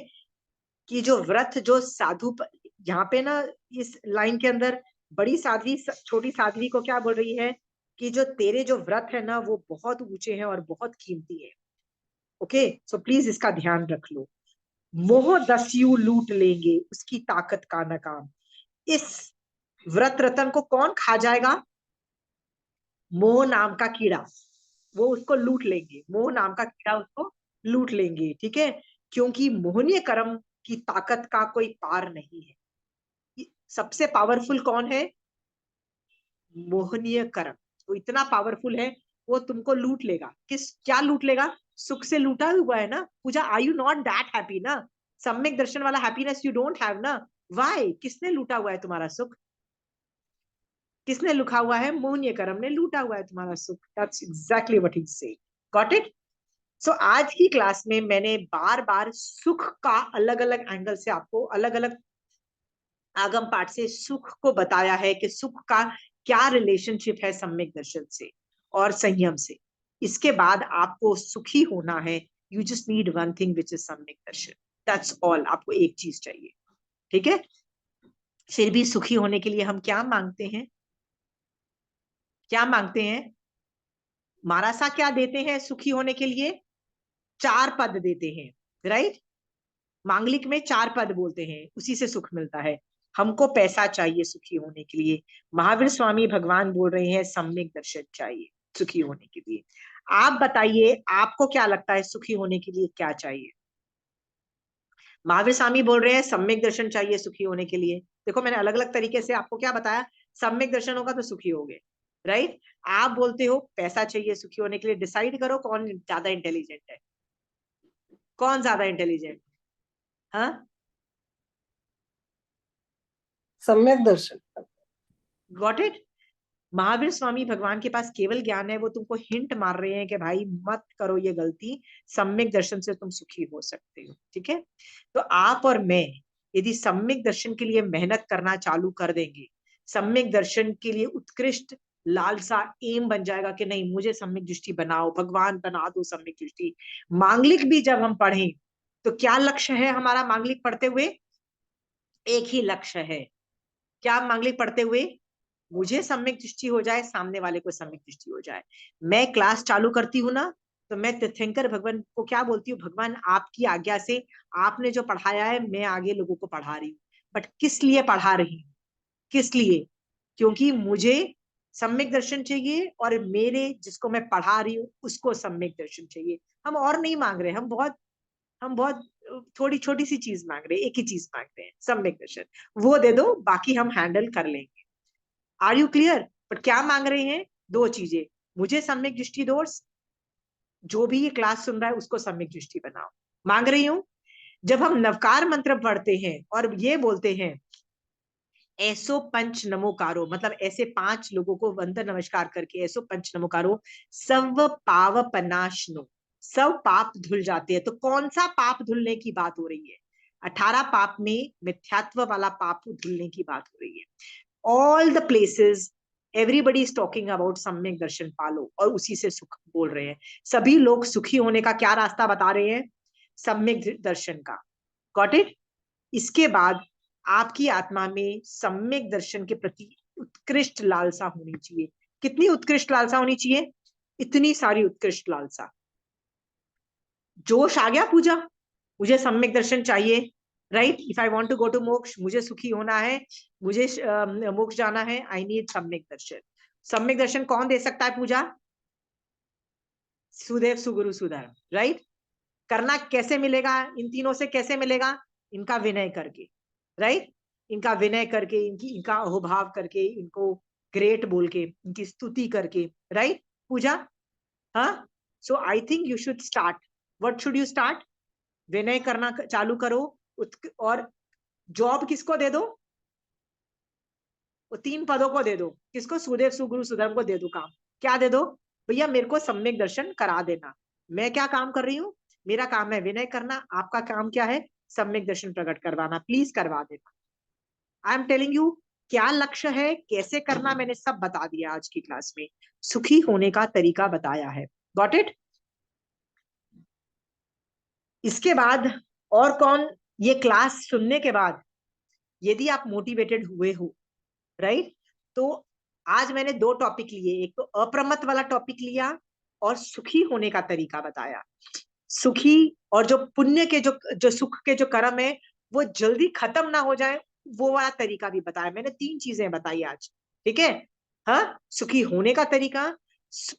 कि जो व्रत जो साधु, यहाँ पे ना इस लाइन के अंदर बड़ी साध्वी छोटी साध्वी को क्या बोल रही है कि जो तेरे जो व्रत है ना वो बहुत ऊंचे हैं और बहुत कीमती है। ओके, सो प्लीज इसका ध्यान रख लो। मोह दस्यु लूट लेंगे उसकी ताकत का नकाम। इस व्रत रतन को कौन खा जाएगा? मोह नाम का कीड़ा, वो उसको लूट लेंगे। मोह नाम का कीड़ा उसको लूट लेंगे, ठीक है? क्योंकि मोहनीय कर्म की ताकत का कोई पार नहीं है। सबसे पावरफुल कौन है? मोहनीय कर्म। वो इतना पावरफुल है, वो तुमको लूट लेगा। किस क्या लूट लेगा? सुख से लूटा हुआ है ना Pooja. Are you not that happy ना? सम्यक दर्शन वाला हैप्पीनेस यू डोंट हैव ना। व्हाई? किसने लूटा हुआ है तुम्हारा सुख? किसने लुका हुआ है? मोहनीय कर्म ने लूटा हुआ है तुम्हारा सुख। दैट्स एग्जैक्टली व्हाट ही से। Got it? सो आज की क्लास में मैंने बार बार सुख का अलग अलग एंगल से आपको अलग अलग आगम पाठ से सुख को बताया है कि सुख का क्या रिलेशनशिप है सम्यक दर्शन से और संयम से। इसके बाद आपको सुखी होना है, you just need one thing which is सम्यक दर्शन। That's all. आपको एक चीज चाहिए, ठीक है? फिर भी सुखी होने के लिए हम क्या मांगते हैं? क्या मांगते हैं? मारासा क्या देते हैं सुखी होने के लिए? 4 पद देते हैं, राइट? मांगलिक में 4 पद बोलते हैं, उसी से सुख मिलता है। हमको पैसा चाहिए सुखी होने के लिए। महावीर स्वामी भगवान बोल रहे हैं सम्यक दर्शन चाहिए सुखी होने के लिए। आप बताइए आपको क्या लगता है सुखी होने के लिए क्या चाहिए? महावीर स्वामी बोल रहे हैं सम्यक दर्शन चाहिए सुखी होने के लिए। देखो मैंने अलग अलग तरीके से आपको क्या बताया, सम्यक दर्शन होगा तो सुखी होगे, राइट? आप बोलते हो पैसा चाहिए सुखी होने के लिए। डिसाइड करो कौन ज्यादा इंटेलिजेंट है, कौन ज्यादा इंटेलिजेंट? हाँ, सम्यक दर्शन। Got it? महावीर स्वामी भगवान के पास केवल ज्ञान है, वो तुमको हिंट मार रहे हैं कि भाई मत करो ये गलती, सम्यक दर्शन से तुम सुखी हो सकते हो, ठीक है? तो आप और मैं यदि सम्यक दर्शन के लिए मेहनत करना चालू कर देंगे, सम्यक दर्शन के लिए उत्कृष्ट लालसा एम बन जाएगा कि नहीं मुझे सम्यक दृष्टि बनाओ, भगवान बना दो सम्यक दृष्टि। मांगलिक भी जब हम पढ़ें तो क्या लक्ष्य है हमारा मांगलिक पढ़ते हुए? एक ही लक्ष्य है। क्या मांगलिक पढ़ते हुए? मुझे सम्यक दृष्टि हो जाए, सामने वाले को सम्यक दृष्टि हो जाए। मैं क्लास चालू करती हूँ ना, तो मैं तीर्थंकर भगवान को क्या बोलती हूँ, भगवान आपकी आज्ञा से आपने जो पढ़ाया है मैं आगे लोगों को पढ़ा रही हूँ। बट किस लिए पढ़ा रही हूँ? किस लिए? क्योंकि मुझे सम्यक दर्शन चाहिए और मेरे जिसको मैं पढ़ा रही हूँ उसको सम्यक दर्शन चाहिए। हम और नहीं मांग रहे, हम बहुत थोड़ी छोटी सी चीज मांग रहे हैं, एक ही चीज मांग रहे हैं, सम्यक दर्शन। वो दे दो, बाकी हम हैंडल कर लेंगे। Are you clear? बट क्या मांग रहे हैं? 2 चीजें, मुझे सम्यक दृष्टि दो जो भी ये क्लास सुन रहा है उसको सम्यक दृष्टि बनाओ। मांग रही हूं, जब हम नवकार मंत्र पढ़ते हैं और ये बोलते हैं ऐसो पंच नमोकारो, मतलब ऐसे 5 लोगों को वंदन नमस्कार करके ऐसो पंच नमोकारो सब पाव पनाशनो, सब पाप धुल जाते हैं। तो कौन सा पाप धुलने की बात हो रही है? 18 पाप में मिथ्यात्व वाला पाप धुलने की बात हो रही है। All the places everybody is talking about सम्यक दर्शन पालो, और उसी से सुख बोल रहे हैं। सभी लोग सुखी होने का क्या रास्ता बता रहे हैं? सम्यक दर्शन का। Got it? इसके बाद आपकी आत्मा में सम्यक दर्शन के प्रति उत्कृष्ट लालसा होनी चाहिए। कितनी उत्कृष्ट लालसा होनी चाहिए? इतनी सारी उत्कृष्ट लालसा। जोश आ गया पूजा, मुझे सम्यक दर्शन चाहिए, right? If I want to go to moksha, मुझे सुखी होना है, मुझे मोक्ष जाना है, आई नीड सम्यक दर्शन। सम्यक दर्शन कौन दे सकता है पूजा? सुदेव सुगुरु सुधर्म, राइट? करना कैसे मिलेगा? इन तीनों से कैसे मिलेगा? इनका विनय करके, राइट? इनका विनय करके, इनका अहोभाव करके, इनको ग्रेट बोल के, इनकी स्तुति करके, राइट? पूजा, हाँ? So I think you should start. What should you start? विनय करना चालू करो। और जॉब किसको दे दो? वो 3 पदों को दे दो। किसको? सुदेव सुगुरु सुधर्म को दे दो काम। क्या दे दो? भैया मेरे को सम्यक दर्शन करा देना। मैं क्या काम कर रही हूँ? मेरा काम है विनय करना, आपका काम क्या है? सम्यक दर्शन प्रकट करवाना, प्लीज करवा देना। आई एम टेलिंग यू, क्या लक्ष्य है, कैसे करना, मैंने सब बता दिया आज की क्लास में। सुखी होने का तरीका बताया है। Got it? इसके बाद और कौन? ये क्लास सुनने के बाद यदि आप मोटिवेटेड हुए हो, राइट, तो आज मैंने 2 टॉपिक लिए। एक तो अप्रमत्त वाला टॉपिक लिया और सुखी होने का तरीका बताया। सुखी और जो पुण्य के जो सुख के जो कर्म है वो जल्दी खत्म ना हो जाए, वो वाला तरीका भी बताया मैंने। 3 चीजें बताई आज, ठीक है? हाँ, सुखी होने का तरीका,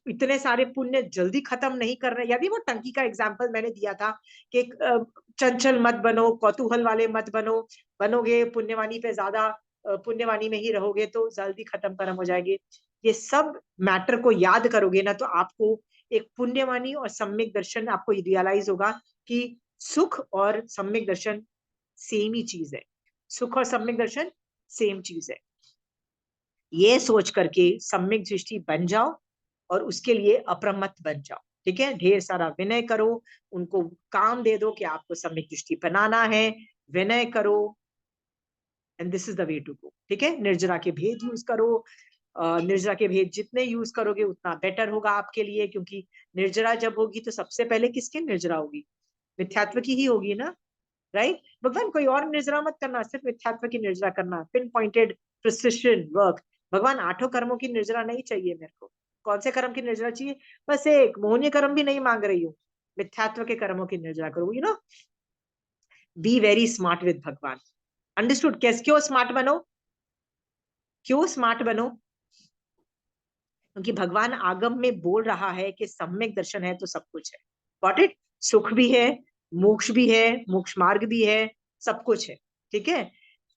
इतने सारे पुण्य जल्दी खत्म नहीं कर रहे। यदि वो टंकी का एग्जाम्पल मैंने दिया था कि चंचल मत बनो, कौतूहल वाले मत बनो, बनोगे पुण्यवानी पे ज्यादा, पुण्यवानी में ही रहोगे तो जल्दी खत्म कर्म हो जाएंगे। ये सब मैटर को याद करोगे ना तो आपको एक पुण्यवानी और सम्यक दर्शन आपको रियलाइज होगा कि सुख और सम्यक दर्शन सेम ही चीज है। सुख और सम्यक दर्शन सेम चीज है। ये सोच करके सम्यक दृष्टि बन जाओ और उसके लिए अप्रमत्त बन जाओ, ठीक है? ढेर सारा विनय करो, उनको काम दे दो कि आपको सम्यक दृष्टि बनाना है, विनय करो, and this is the way to go, ठीक है? निर्जरा के भेद यूज करो। निर्जरा के भेद जितने यूज करोगे उतना बेटर होगा आपके लिए, क्योंकि निर्जरा जब होगी तो सबसे पहले किसकी निर्जरा होगी? मिथ्यात्व की ही होगी ना, राइट? भगवान कोई और निर्जरा मत करना, सिर्फ मिथ्यात्व की निर्जरा करना, पिन पॉइंटेड प्रिसिशन वर्क। भगवान 8 कर्मों की निर्जरा नहीं चाहिए मेरे को। कौन से कर्म की निर्जरा चाहिए? बस एक मोहनीय कर्म भी नहीं मांग रही हूँ, मिथ्यात्व के कर्मों की निर्जरा करो। You know, be very smart with भगवान। अंडरस्टूड? कैसे? क्यों स्मार्ट बनो? क्यों स्मार्ट बनो? क्योंकि भगवान आगम में बोल रहा है कि सम्यक दर्शन है तो सब कुछ है। Got it? सुख भी है, मोक्ष भी है, मोक्ष मार्ग भी है, सब कुछ है, ठीक है?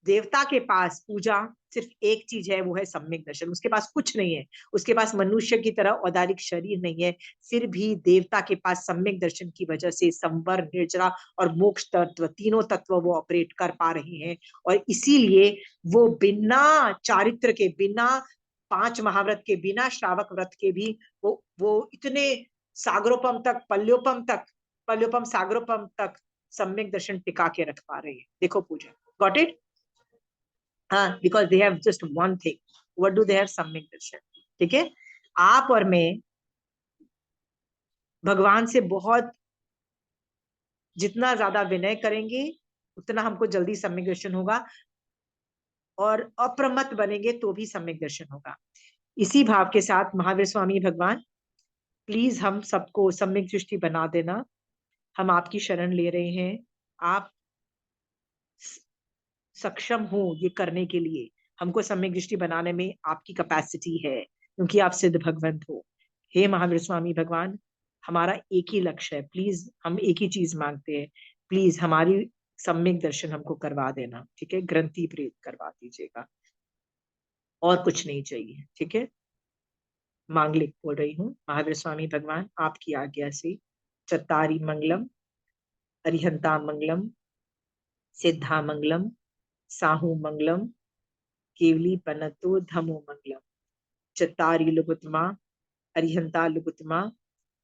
देवता के पास पूजा सिर्फ एक चीज है, वो है सम्यक दर्शन। उसके पास कुछ नहीं है, उसके पास मनुष्य की तरह औदारिक शरीर नहीं है, फिर भी देवता के पास सम्यक दर्शन की वजह से संवर, निर्जरा और मोक्ष तत्व, तीनों तत्व वो ऑपरेट कर पा रहे हैं। और इसीलिए वो बिना चारित्र के, बिना 5 महाव्रत के, बिना श्रावक व्रत के भी वो इतने सागरोपम तक, पल्योपम सागरोपम तक सम्यक दर्शन टिका के रख पा रहे हैं। देखो पूजा, गॉट इट? हाँ, because they have just one thing, what do they have? सम्यक दर्शन, ठीक है? आप और मैं भगवान से बहुत, जितना ज्यादा विनय करेंगे उतना हमको जल्दी सम्यक दर्शन होगा, और अप्रमत्त बनेंगे तो भी सम्यक दर्शन होगा। इसी भाव के साथ महावीर स्वामी भगवान, प्लीज हम सबको सम्यक दृष्टि बना देना। हम आपकी शरण ले रहे हैं, आप सक्षम हो ये करने के लिए। हमको सम्यक दृष्टि बनाने में आपकी कैपेसिटी है, क्योंकि आप सिद्ध भगवंत हो। हे महावीर स्वामी भगवान, हमारा एक ही लक्ष्य है, प्लीज हम एक ही चीज मांगते हैं, प्लीज हमारी सम्यक दर्शन हमको करवा देना, ठीक है? ग्रंथि प्रेत करवा दीजिएगा, और कुछ नहीं चाहिए, ठीक है? मांगलिक बोल रही हूँ। महावीर स्वामी भगवान आपकी आज्ञा से चत्तारी मंगलम, अरिहंता मंगलम, सिद्धा मंगलम, साहू मंगलम, केवली पनतो धमो मंगलम। चत्तारी लघुत्तमा, अरिहंता लघुत्तमा,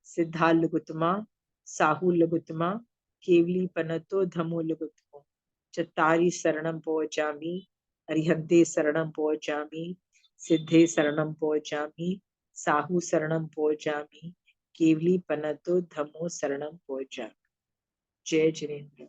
सिद्धा लघुत्तमा, साहू लघुत्तमा, केवली पनतो धमो लघुत्तमो। चत्तारी शरणं पौचामि, अरिहंते शरणं पौचामि, सिद्धे शरणं पौचामि, साहू शरणं पौचामि, केवली पनतो धमो शरणं पौचामि। जय जिनेन्द्र।